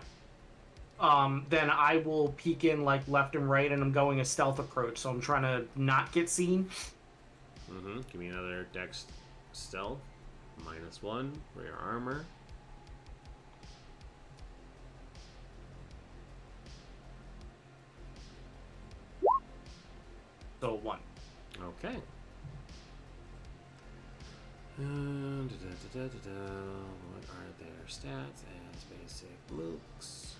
Then I will peek in like left and right, and I'm going a stealth approach, so I'm trying to not get seen. Give me another dex stealth. -1 for your armor. So 1. Okay. What are their stats as basic mooks?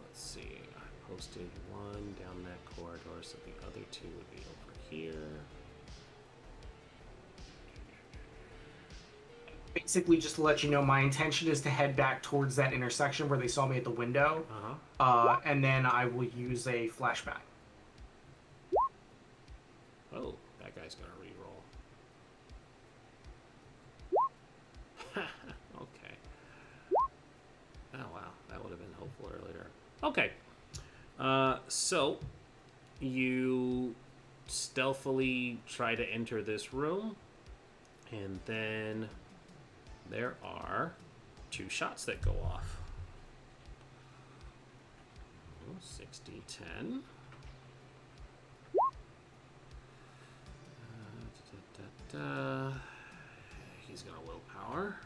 Let's see. I posted one down that corridor, so the other two would be over here. Basically, just to let you know, my intention is to head back towards that intersection where they saw me at the window, and then I will use a flashbang. Oh, that guy's gonna re-roll. Okay. Oh wow, that would have been helpful earlier. Okay. So you stealthily try to enter this room, and then there are 2 shots that go off. 60-10. He's gonna willpower.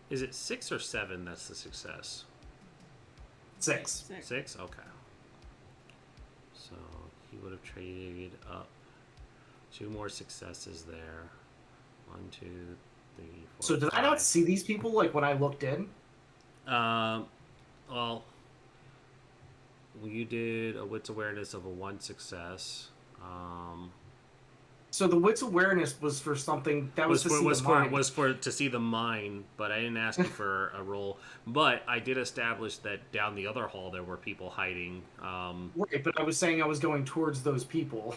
Is it 6 or 7 that's the success? 6. 6? Okay. So he would have traded up 2 more successes there. 1, 2, 3, 4. So did I not see these people like when I looked in? Well, you did a wits awareness of a 1 success. So the wits awareness was for something that was for to see the mine, but I didn't ask you for a roll. But I did establish that down the other hall there were people hiding. Right, but I was saying I was going towards those people.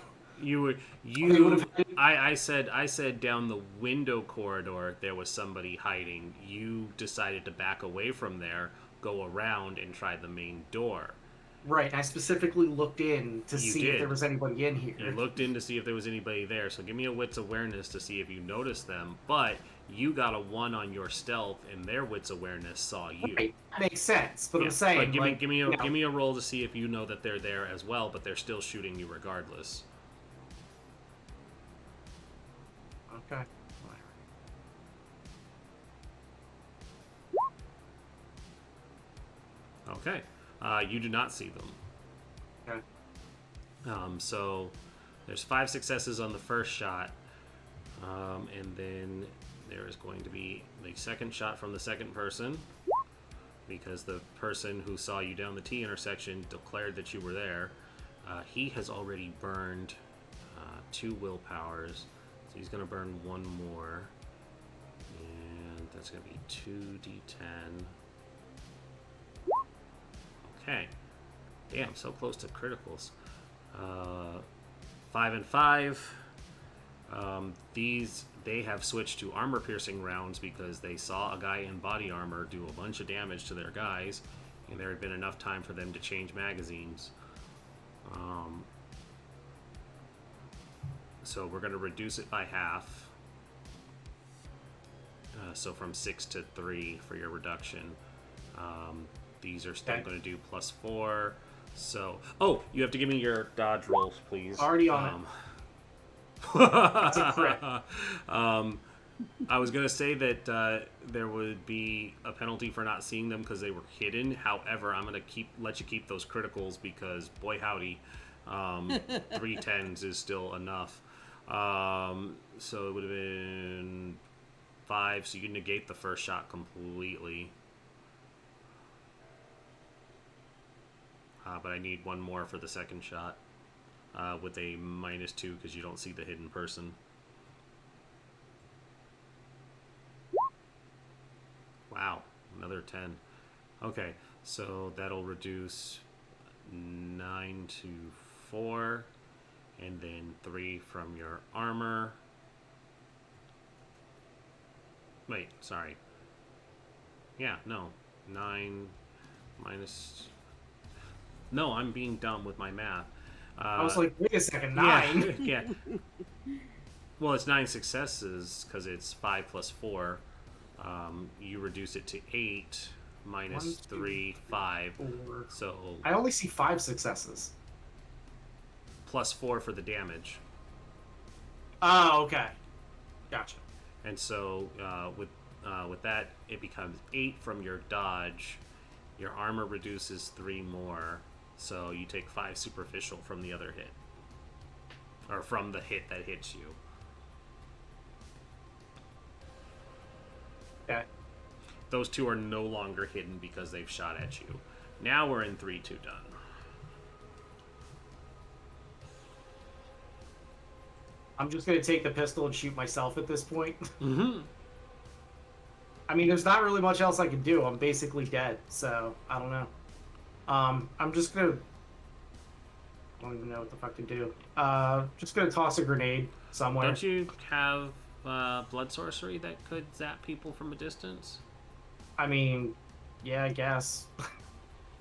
I said down the window corridor there was somebody hiding. You decided to back away from there, go around, and try the main door. Right, I specifically looked in to see if there was anybody in here. You looked in to see if there was anybody there, so give me a wits awareness to see if you noticed them, but you got a 1 on your stealth, and their wits awareness saw you. Right, that makes sense, but I'm saying... But give me a roll to see if you know that they're there as well, but they're still shooting you regardless. Okay. Okay. You do not see them. Okay. So there's 5 successes on the first shot, and then there is going to be the second shot from the second person, because the person who saw you down the T intersection declared that you were there. He has already burned 2 willpowers, so he's going to burn 1 more, and that's going to be 2d10. Okay. Damn, so close to criticals. 5 and 5. They have switched to armor-piercing rounds because they saw a guy in body armor do a bunch of damage to their guys, and there had been enough time for them to change magazines. So we're going to reduce it by half. So from 6 to 3 for your reduction. These are still going to do +4. So, you have to give me your dodge rolls, please. Already on it. That's a crit. I was going to say that there would be a penalty for not seeing them because they were hidden. However, I'm going to let you keep those criticals because, boy howdy, 3 10s is still enough. So it would have been 5, so you negate the first shot completely. But I need 1 more for the second shot. with a -2 because you don't see the hidden person. Wow, another 10. Okay, so that'll reduce 9 to 4, and then 3 from your armor. Wait, sorry. Yeah, no. 9 minus... No, I'm being dumb with my math. I was like, wait a second, Yeah, 9? yeah. Well, it's 9 successes because it's 5 plus 4. You reduce it to 8 minus 1, 2, 3, 5. 4. So I only see 5 successes. plus 4 for the damage. Oh, okay. Gotcha. And so with that, it becomes 8 from your dodge. Your armor reduces 3 more, so you take 5 superficial from the other hit, or from the hit that hits you. Okay. Those 2 are no longer hidden because they've shot at you. Now we're in 3-2 done. I'm just gonna take the pistol and shoot myself at this point. Mm-hmm. I mean, there's not really much else I can do. I'm basically dead, so I don't know. I'm just gonna... I don't even know what the fuck to do. Just gonna toss a grenade somewhere. Don't you have blood sorcery that could zap people from a distance? I mean, yeah, I guess.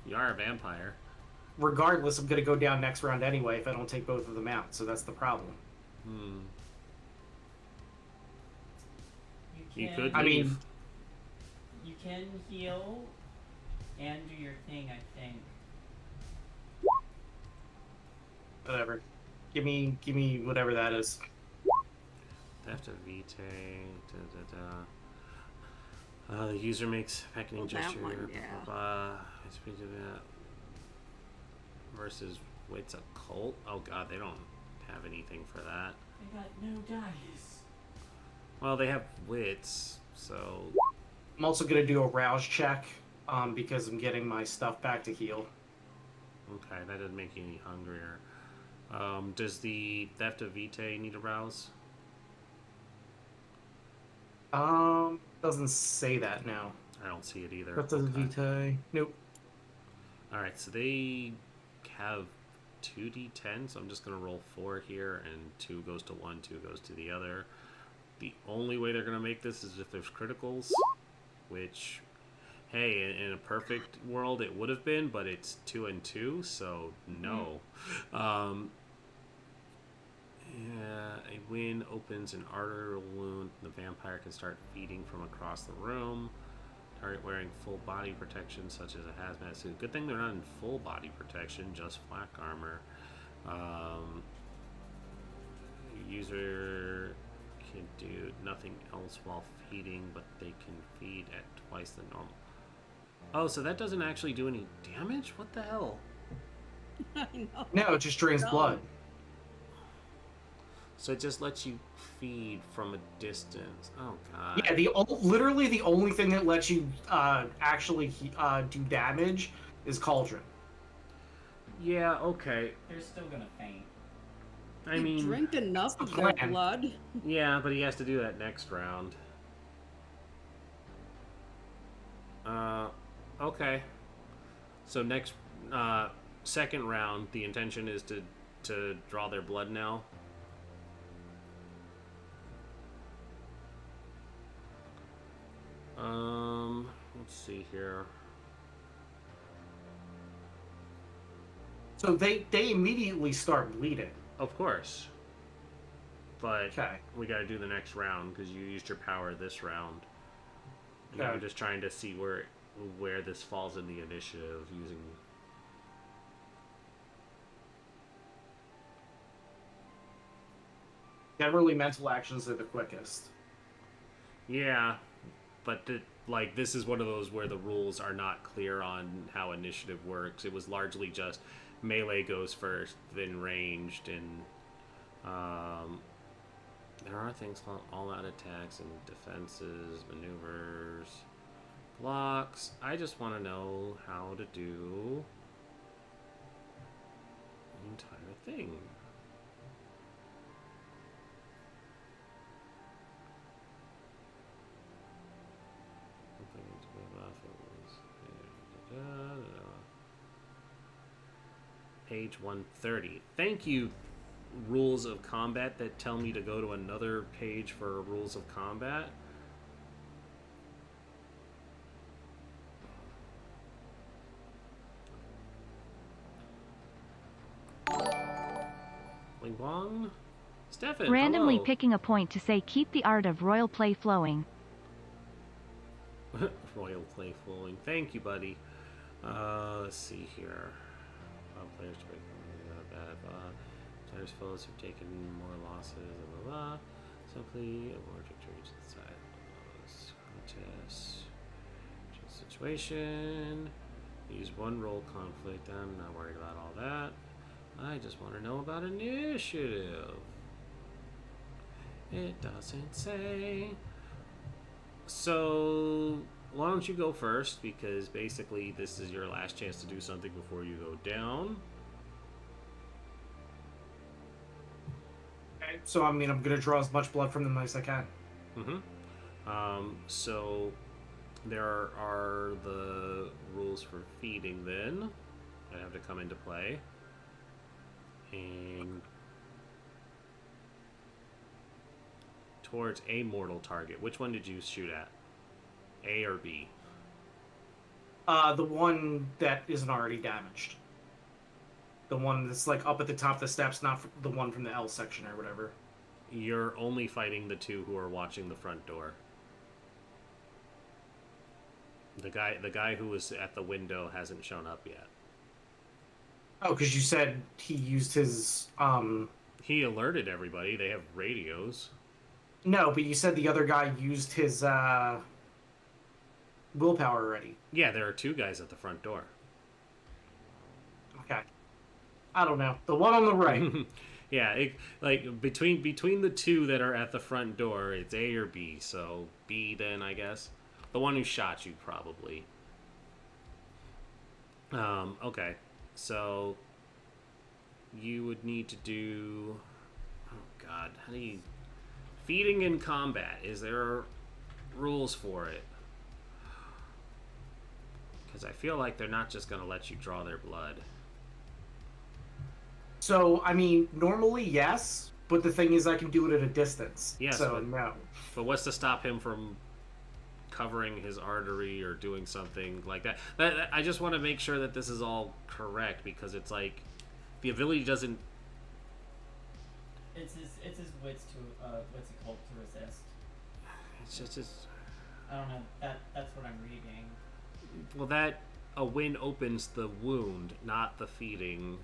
You are a vampire. Regardless, I'm gonna go down next round anyway if I don't take both of them out, so that's the problem. You could leave. I mean... You can heal and do your thing, I think. Whatever. Give me whatever that is. Theft of Vitae. The user makes beckoning Well, that gesture. one, yeah. Versus wits occult. Oh god, they don't have anything for that. I got no dice. Well, they have wits, so I'm also gonna do a rouse check, because I'm getting my stuff back to heal. okay, that doesn't make you any hungrier. Does the Theft of Vitae need a rouse? Doesn't say that now. I don't see it either. That doesn't Vitae. Nope. Alright, so they have 2d10, so I'm just going to roll 4 here, and 2 goes to one, 2 goes to the other. The only way they're going to make this is if there's criticals, which, hey, in a perfect world it would have been, but it's 2 and 2, so no. Yeah, a wind opens an arterial wound. The vampire can start feeding from across the room. Target wearing full body protection, such as a hazmat suit. Good thing they're not in full body protection, just flak armor. User can do nothing else while feeding, but they can feed at twice the normal. Oh, so that doesn't actually do any damage? What the hell? I know. No, it just drains blood. So it just lets you feed from a distance. Oh god. Yeah, literally the only thing that lets you actually do damage is Cauldron. Yeah, okay. They're still gonna faint. I You mean, drink enough of their plan. blood. yeah, but he has to do that next round. Okay. So next, second round, the intention is to draw their blood now. Let's see here. So they immediately start bleeding. Of course. But Okay. we got to do the next round because you used your power this round. And Okay. I'm just trying to see where this falls in the initiative using. Generally, mental actions are the quickest. Yeah, but this is one of those where the rules are not clear on how initiative works. It was largely just melee goes first, then ranged, and there are things called all-out attacks and defenses, maneuvers, blocks. I just want to know how to do the entire thing. page 130. Thank you, Rules of Combat, that tell me to go to another page for Rules of Combat. Bling bong. Stefan, Randomly hello. picking a point to say keep the art of royal play flowing. Royal play flowing. Thank you, buddy. Let's see here. Players to break players' foes have taken more losses. Blah, blah, blah. Simply award victory to the side of this contest. Change situation. Use one roll conflict. I'm not worried about all that. I just want to know about initiative. It doesn't say. So, why don't you go first? Because basically, this is your last chance to do something before you go down. Okay, so I mean, I'm gonna draw as much blood from them as I can. So, there are the rules for feeding then that have to come into play. And towards a mortal target. Which one did you shoot at? A or B? The one that isn't already damaged. The one that's like up at the top of the steps, not the one from the L section or whatever. You're only fighting the two who are watching the front door. The guy who was at the window hasn't shown up yet. Oh, because you said he used his He alerted everybody. They have radios. No, but you said the other guy used his willpower already. Yeah, there are two guys at the front door. Okay. I don't know. The one on the right. Yeah, like between the two that are at the front door, it's A or B. So B then, I guess. The one who shot you, probably. Okay. So you would need to do... Oh, God. How do you... Feeding in combat. Is there rules for it? Because I feel like they're not just going to let you draw their blood. So, I mean, normally, yes. But the thing is, I can do it at a distance. Yes, so, but, no. But what's to stop him from covering his artery or doing something like that? I just want to make sure that this is all correct, because it's like the ability doesn't... It's his wits to what's it called, to resist. It's just... I don't know. That's what I'm reading. Well, that a win opens the wound, not the feeding.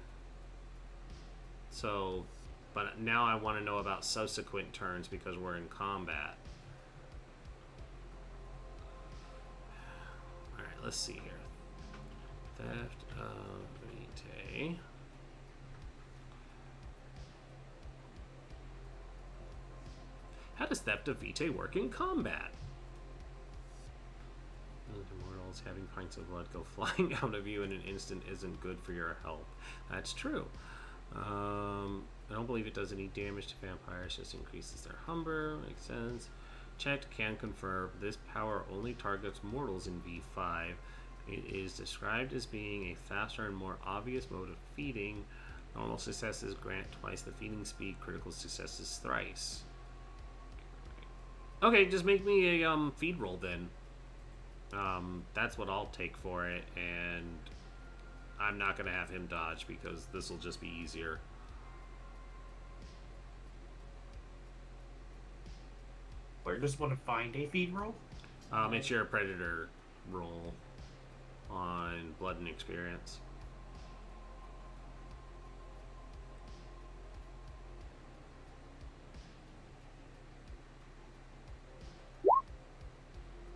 So, but now I want to know about subsequent turns because we're in combat. All right, let's see here. Theft of Vitae. How does Theft of Vitae work in combat? Immortals, having pints of blood go flying out of you in an instant isn't good for your health. That's true. I don't believe it does any damage to vampires, just increases their hunger. Makes sense. Checked, can confirm. This power only targets mortals in V5. It is described as being a faster and more obvious mode of feeding. Normal successes grant twice the feeding speed, critical successes thrice. Okay, just make me a feed roll then. That's what I'll take for it, and I'm not going to have him dodge because this will just be easier. Where does one find a feed roll? It's your predator roll on blood and experience.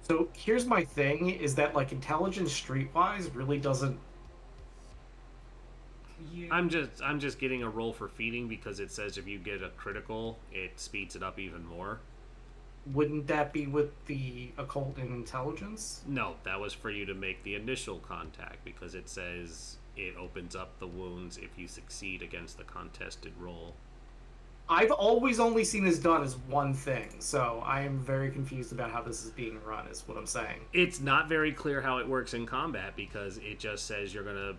So here's my thing: is that like intelligence streetwise really doesn't. I'm just getting a roll for feeding because it says if you get a critical, it speeds it up even more. Wouldn't that be with the occult and intelligence? No, that was for you to make the initial contact because it says it opens up the wounds if you succeed against the contested roll. I've always only seen this done as one thing, so I am very confused about how this is being run, is what I'm saying. It's not very clear how it works in combat because it just says you're going to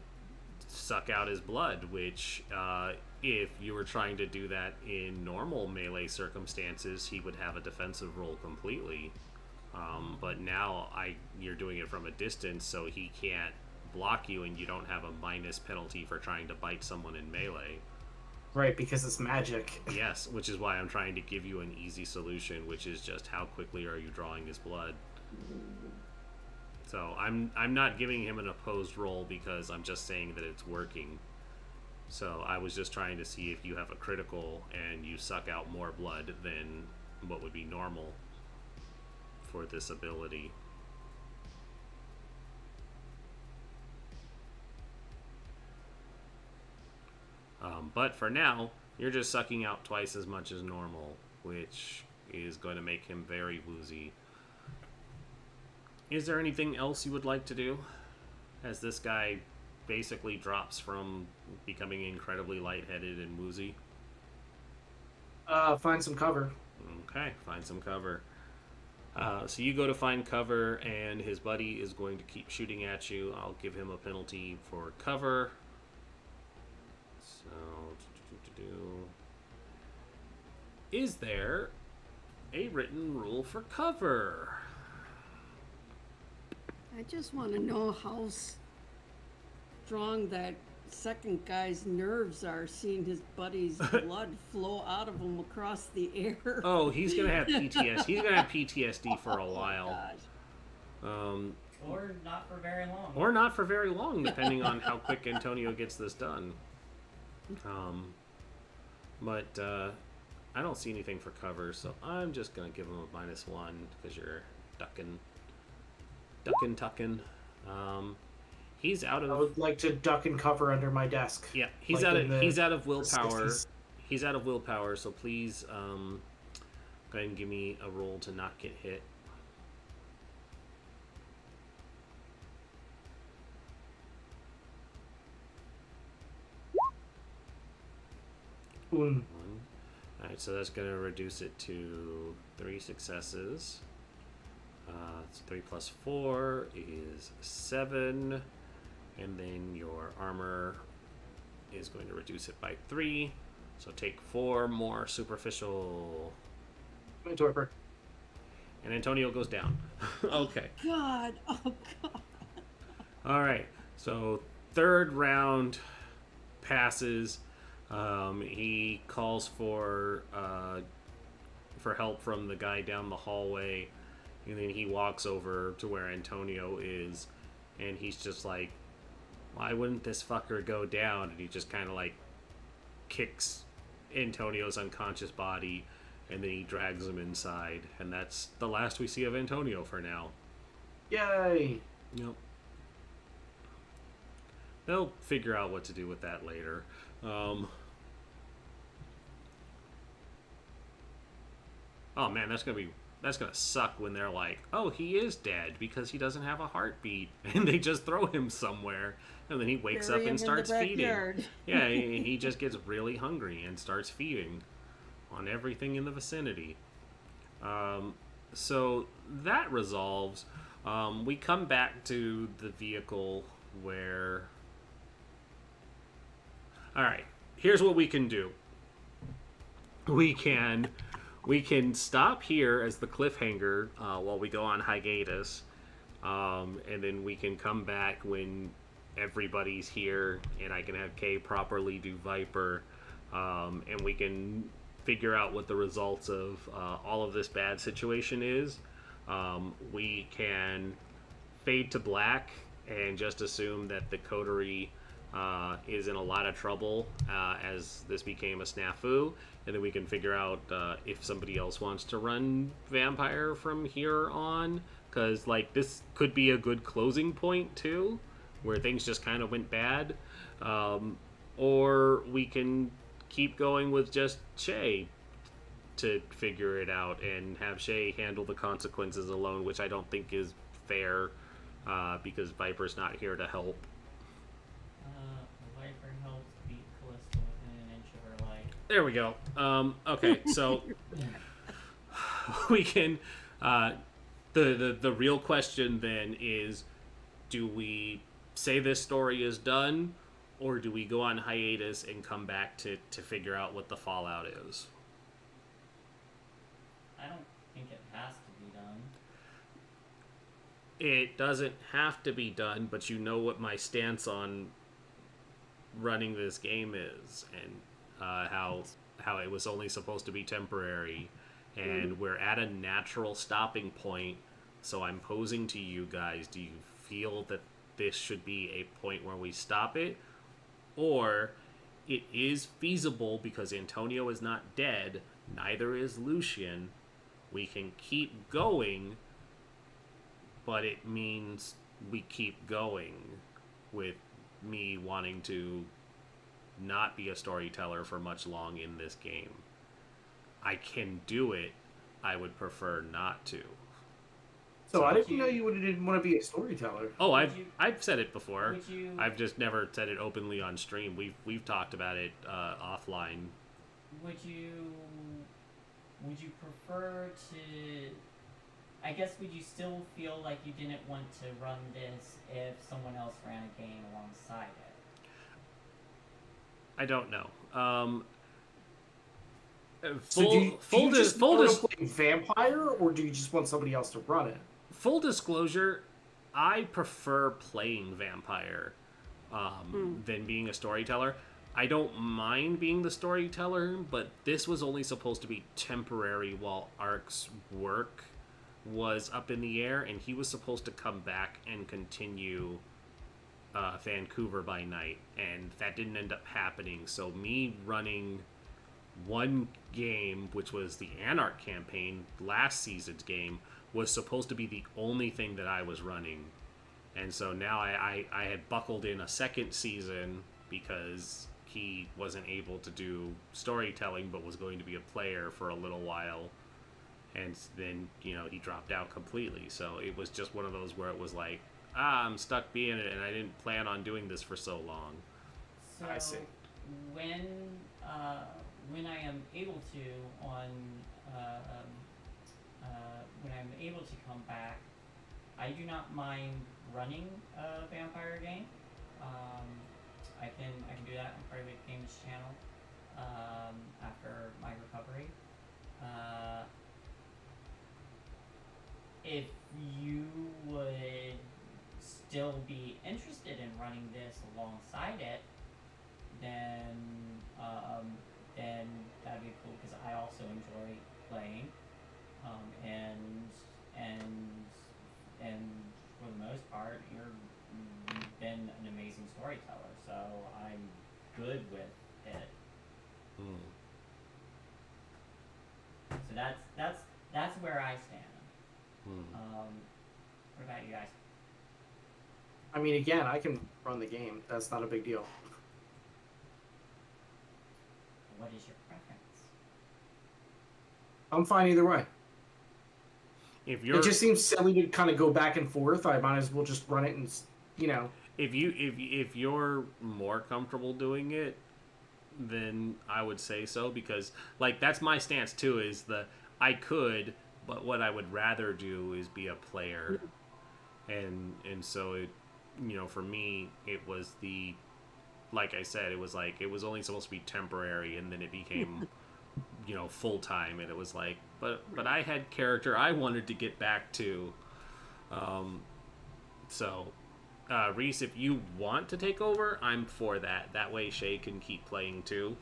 suck out his blood, which if you were trying to do that in normal melee circumstances, he would have a defensive roll completely. But now you're doing it from a distance, so he can't block you, and you don't have a minus penalty for trying to bite someone in melee. Right, because it's magic. Yes, which is why I'm trying to give you an easy solution, which is just how quickly are you drawing his blood. So I'm not giving him an opposed roll because I'm just saying that it's working. So I was just trying to see if you have a critical and you suck out more blood than what would be normal for this ability. But for now, you're just sucking out twice as much as normal, which is going to make him very woozy. Is there anything else you would like to do? As this guy basically drops from becoming incredibly lightheaded and woozy. Find some cover. Okay, find some cover. So you go to find cover, and his buddy is going to keep shooting at you. I'll give him a penalty for cover. So, is there a written rule for cover? I just want to know how strong that second guy's nerves are, seeing his buddy's blood flow out of him across the air. Oh, he's gonna have PTSD. He's gonna have PTSD for a Oh, while. gosh. Or not for very long. Or not for very long, depending on how quick Antonio gets this done. But I don't see anything for cover, so I'm just gonna give him a -1 because you're tucking. He's out I of. would like to duck and cover under my desk. Yeah, he's like out in of. the He's out of willpower. 60s. He's out of willpower, so please go ahead and give me a roll to not get hit. Boom. Alright, so that's going to reduce it to 3 successes. So 3 plus 4 is 7. And then your armor is going to reduce it by 3. So take 4 more superficial. My torpor. And Antonio goes down. Okay. God, oh God. Alright, so third round passes. He calls for help from the guy down the hallway, and then he walks over to where Antonio is, and he's just like, why wouldn't this fucker go down? And he just kind of like kicks Antonio's unconscious body, and then he drags him inside, and that's the last we see of Antonio for now. Yay! Yep. They'll figure out what to do with that later. Oh man, that's gonna suck when they're like, oh, he is dead because he doesn't have a heartbeat, and they just throw him somewhere, and then he wakes Bury up him and in the starts feeding. backyard. Yeah, he just gets really hungry and starts feeding on everything in the vicinity. So that resolves. We come back to the vehicle where. All right, here's what we can do. We can stop here as the cliffhanger while we go on hiatus, and then we can come back when everybody's here, and I can have Kay properly do Viper, and we can figure out what the results of all of this bad situation is. We can fade to black and just assume that the coterie is in a lot of trouble as this became a snafu, and then we can figure out if somebody else wants to run vampire from here on, because like this could be a good closing point too, where things just kind of went bad, or we can keep going with just Shay to figure it out and have Shay handle the consequences alone, which I don't think is fair because Viper's not here to help. Viper helps beat Callista within an inch of her life. There we go. Okay, so we can. The real question then is, do we say this story is done, or do we go on hiatus and come back to figure out what the fallout is? I don't think it has to be done. It doesn't have to be done, but you know what my stance on running this game is, and how it was only supposed to be temporary, and we're at a natural stopping point. So I'm posing to you guys: do you feel that this should be a point where we stop it, or it is feasible because Antonio is not dead, neither is Lucian? We can keep going, but it means we keep going with me wanting to not be a storyteller for much long in this game. I can do it. I would prefer not to. So I didn't know you didn't want to be a storyteller. Oh, I've said it before. Would you? I've just never said it openly on stream. We've talked about it offline. Would you prefer to? I guess would you still feel like you didn't want to run this if someone else ran a game alongside it? I don't know. So do you just want to play Vampire, or do you just want somebody else to run it? Full disclosure, I prefer playing Vampire than being a storyteller. I don't mind being the storyteller, but this was only supposed to be temporary while Ark's work was up in the air, and he was supposed to come back and continue Vancouver by night, and that didn't end up happening. So me running one game, which was the Anarch campaign, last season's game, was supposed to be the only thing that I was running. And so now I had buckled in a second season because he wasn't able to do storytelling but was going to be a player for a little while. And then, you know, he dropped out completely. So it was just one of those where it was like, I'm stuck being it, and I didn't plan on doing this for so long. So I see. When I am able to when I'm able to come back, I do not mind running a vampire game. I can do that on Private Games channel after my recovery. If you would still be interested in running this alongside it, then that'd be cool because I also enjoy playing, and for the most part, you've been an amazing storyteller, so I'm good with it. So that's where I stand. What about you guys? I mean, again, I can run the game. That's not a big deal. What is your preference? I'm fine either way. If you're, it just seems silly to kind of go back and forth. I might as well just run it and, you know. if you're more comfortable doing it, then I would say so, because like that's my stance too. Is I could, but what I would rather do is be a player, and so it, you know, for me it was like I said, it was like it was only supposed to be temporary, and then it became you know, full time, and it was like, but I had character I wanted to get back to. So Reese, if you want to take over, I'm for that. That way Shay can keep playing too,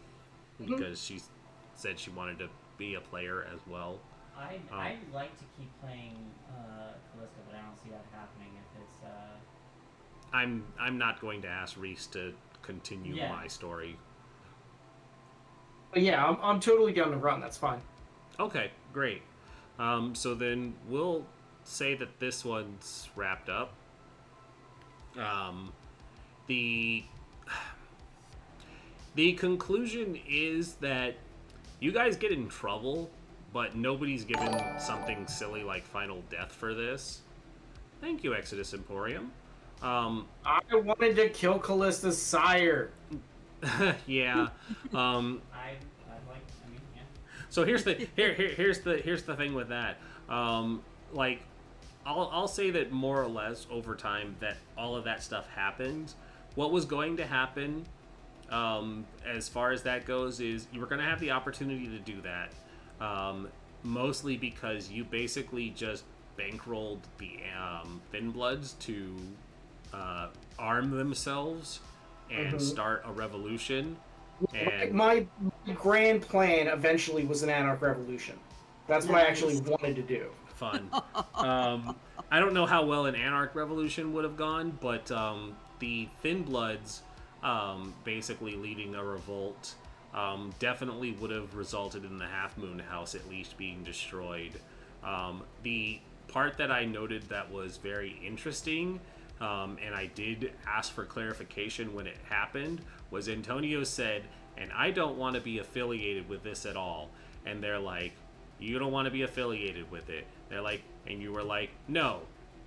because she said she wanted to be a player as well. I'd like to keep playing Callista, but I don't see that happening if it's I'm not going to ask Reese to continue my story. But yeah, I'm totally down to run. That's fine. Okay, great. So then we'll say that this one's wrapped up. The conclusion is that you guys get in trouble, but nobody's given something silly like Final Death for this. Thank you, Exodus Emporium. I wanted to kill Callista's sire. Yeah. So here's the thing with that. Like, I'll say that more or less over time that all of that stuff happened, what was going to happen, as far as that goes, is you were going to have the opportunity to do that, mostly because you basically just bankrolled the Thin Bloods to arm themselves and start a revolution. And My grand plan eventually was an anarch revolution. That's what I actually wanted to do. fun. I don't know how well an anarch revolution would have gone, but the Thin Bloods basically leading a revolt definitely would have resulted in the Half Moon House at least being destroyed. The part that I noted that was very interesting, and I did ask for clarification when it happened, was Antonio said, and I don't want to be affiliated with this at all. And they're like, you don't want to be affiliated with it. They're like, and you were like, no,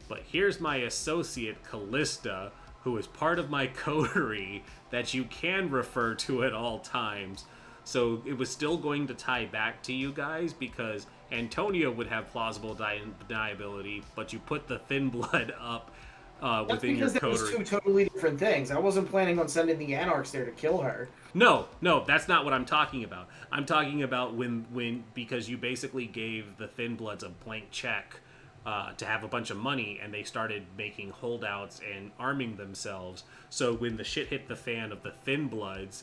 but here's my associate Callista, who is part of my coterie that you can refer to at all times. So it was still going to tie back to you guys because Antonio would have plausible deniability, but you put the Thin Blood up within your coterie. That's because it was two totally different things. I wasn't planning on sending the Anarchs there to kill her. No, that's not what I'm talking about. I'm talking about when because you basically gave the Thin Bloods a blank check to have a bunch of money, and they started making holdouts and arming themselves. So when the shit hit the fan of the Thin Bloods,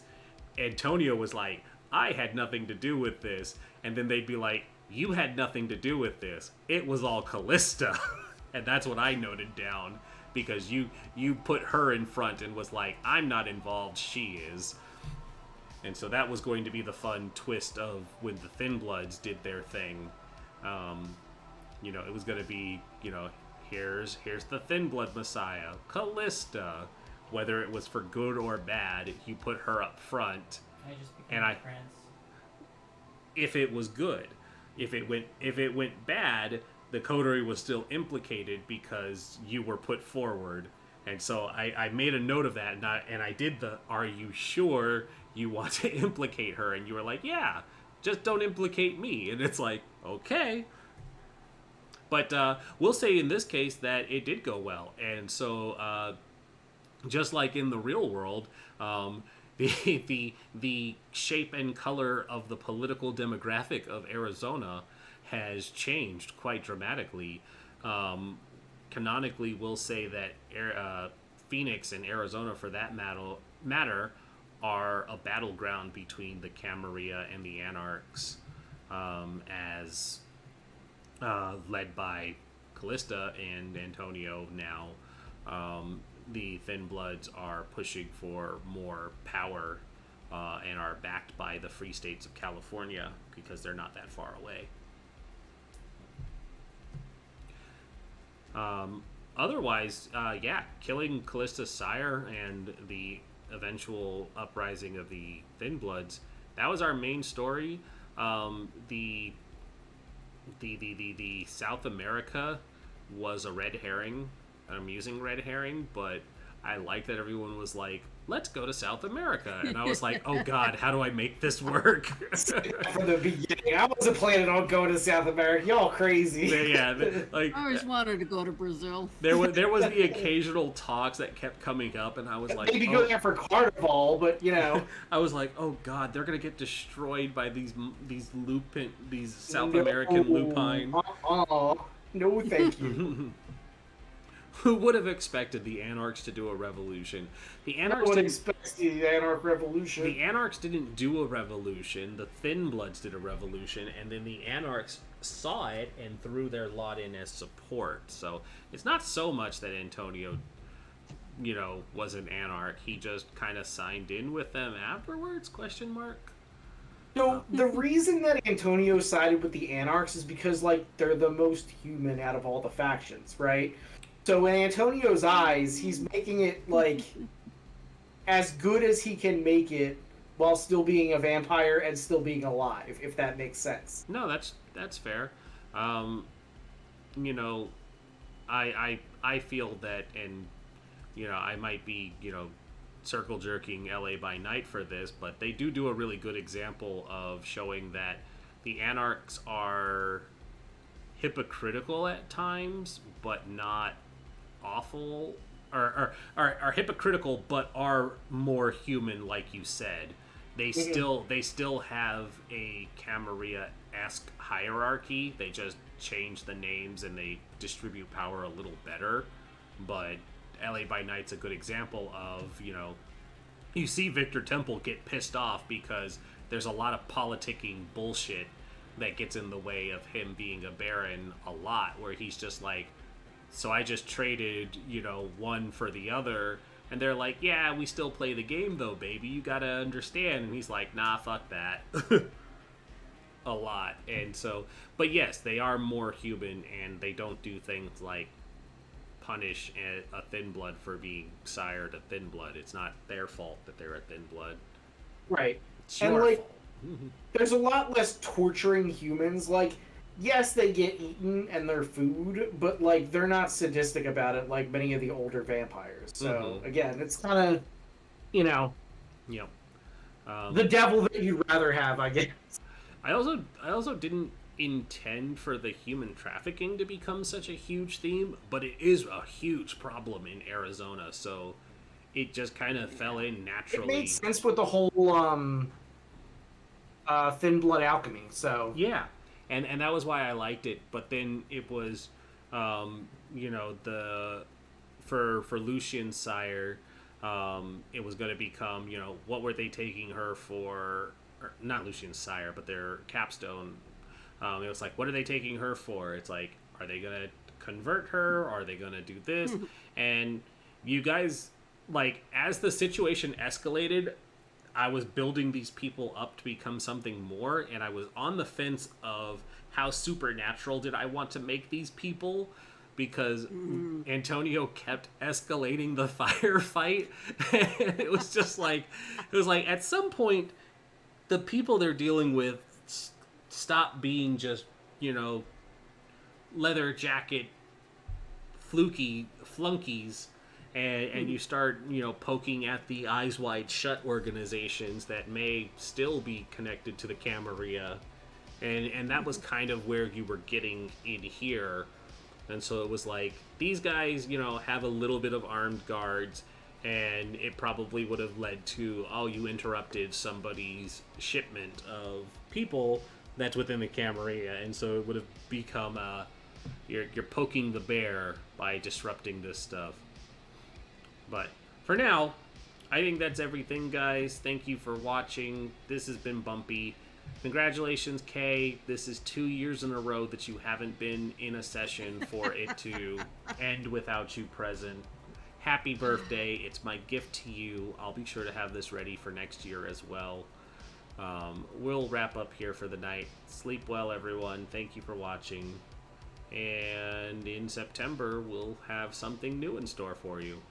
Antonio was like, I had nothing to do with this. And then they'd be like, you had nothing to do with this. It was all Callista. And that's what I noted down, because you put her in front and was like, I'm not involved, she is. And so that was going to be the fun twist of when the Thin Bloods did their thing. It was going to be, here's the Thin Blood Messiah, Callista. Whether it was for good or bad, you put her up front. I just became a prince. If it was good. If it went bad, the coterie was still implicated because you were put forward. And so I made a note of that, and I did the, are you sure you want to implicate her? And you were like, yeah, just don't implicate me. And it's like, okay. But we'll say in this case that it did go well. And so just like in the real world, the shape and color of the political demographic of Arizona has changed quite dramatically. Canonically, we'll say that Phoenix and Arizona, for that matter, are a battleground between the Camarilla and the Anarchs, as led by Callista and Antonio now. The Thin Bloods are pushing for more power and are backed by the free states of California because they're not that far away. Otherwise, killing Callista's sire and the eventual uprising of the Thin Bloods, that was our main story. The South America was a red herring, an amusing red herring, but I like that everyone was like, let's go to South America. And I was like, oh God, how do I make this work? From the beginning, I wasn't planning on going to South America. Y'all crazy. I always wanted to go to Brazil. There was the occasional talks that kept coming up, and I was like, maybe go there for Carnival, but I was like, oh God, they're gonna get destroyed by these South American lupine. No, thank you. Who would have expected the Anarchs to do a revolution? The Anarchs didn't expect the Anarch revolution. The Anarchs didn't do a revolution. The Thin Bloods did a revolution, and then the Anarchs saw it and threw their lot in as support. So it's not so much that Antonio, was an Anarch. He just kind of signed in with them afterwards? ? So the reason that Antonio sided with the Anarchs is because, they're the most human out of all the factions, right? So in Antonio's eyes, he's making it, as good as he can make it while still being a vampire and still being alive, if that makes sense. No, that's fair. I feel that, and, I might be, circle jerking LA by night for this, but they do a really good example of showing that the Anarchs are hypocritical at times, but not awful are hypocritical, but are more human, like you said. They still have a Camarilla-esque hierarchy. They just change the names and they distribute power a little better. But LA by Night's a good example of, you see Victor Temple get pissed off because there's a lot of politicking bullshit that gets in the way of him being a Baron a lot, where he's just like, so I just traded, one for the other. And they're like, yeah, we still play the game though, baby. You gotta understand. And he's like, nah, fuck that. A lot. And so, but yes, they are more human and they don't do things like punish a thin blood for being sired a thin blood. It's not their fault that they're a thin blood. Right. It's And your like, fault. there's a lot less torturing humans. Like, yes, they get eaten and they're food, but like they're not sadistic about it like many of the older vampires. So again, it's kind of, Yep. the devil that you'd rather have, I guess. I also didn't intend for the human trafficking to become such a huge theme, but it is a huge problem in Arizona, so it just kind of fell in naturally. It made sense with the whole thin blood alchemy. So yeah, and that was why I liked it. But then it was, for Lucian's sire, it was going to become, what were they taking her for? Or not Lucian's sire, but their capstone. It was like, what are they taking her for? It's like, are they going to convert her? Are they going to do this? And you guys, like, as the situation escalated, I was building these people up to become something more, and I was on the fence of how supernatural did I want to make these people, because Antonio kept escalating the firefight. And it was just like, at some point, the people they're dealing with stop being just, leather jacket flunkies, and you start, poking at the Eyes Wide Shut organizations that may still be connected to the Camarilla. And that was kind of where you were getting in here. And so it was like, these guys, have a little bit of armed guards, and it probably would have led to, you interrupted somebody's shipment of people that's within the Camarilla, and so it would have become you're poking the bear by disrupting this stuff. But for now, I think that's everything, guys. Thank you for watching. This has been Bumpy. Congratulations, Kay. This is 2 years in a row that you haven't been in a session for it to end without you present. Happy birthday. It's my gift to you. I'll be sure to have this ready for next year as well. We'll wrap up here for the night. Sleep well, everyone. Thank you for watching. And in September, we'll have something new in store for you.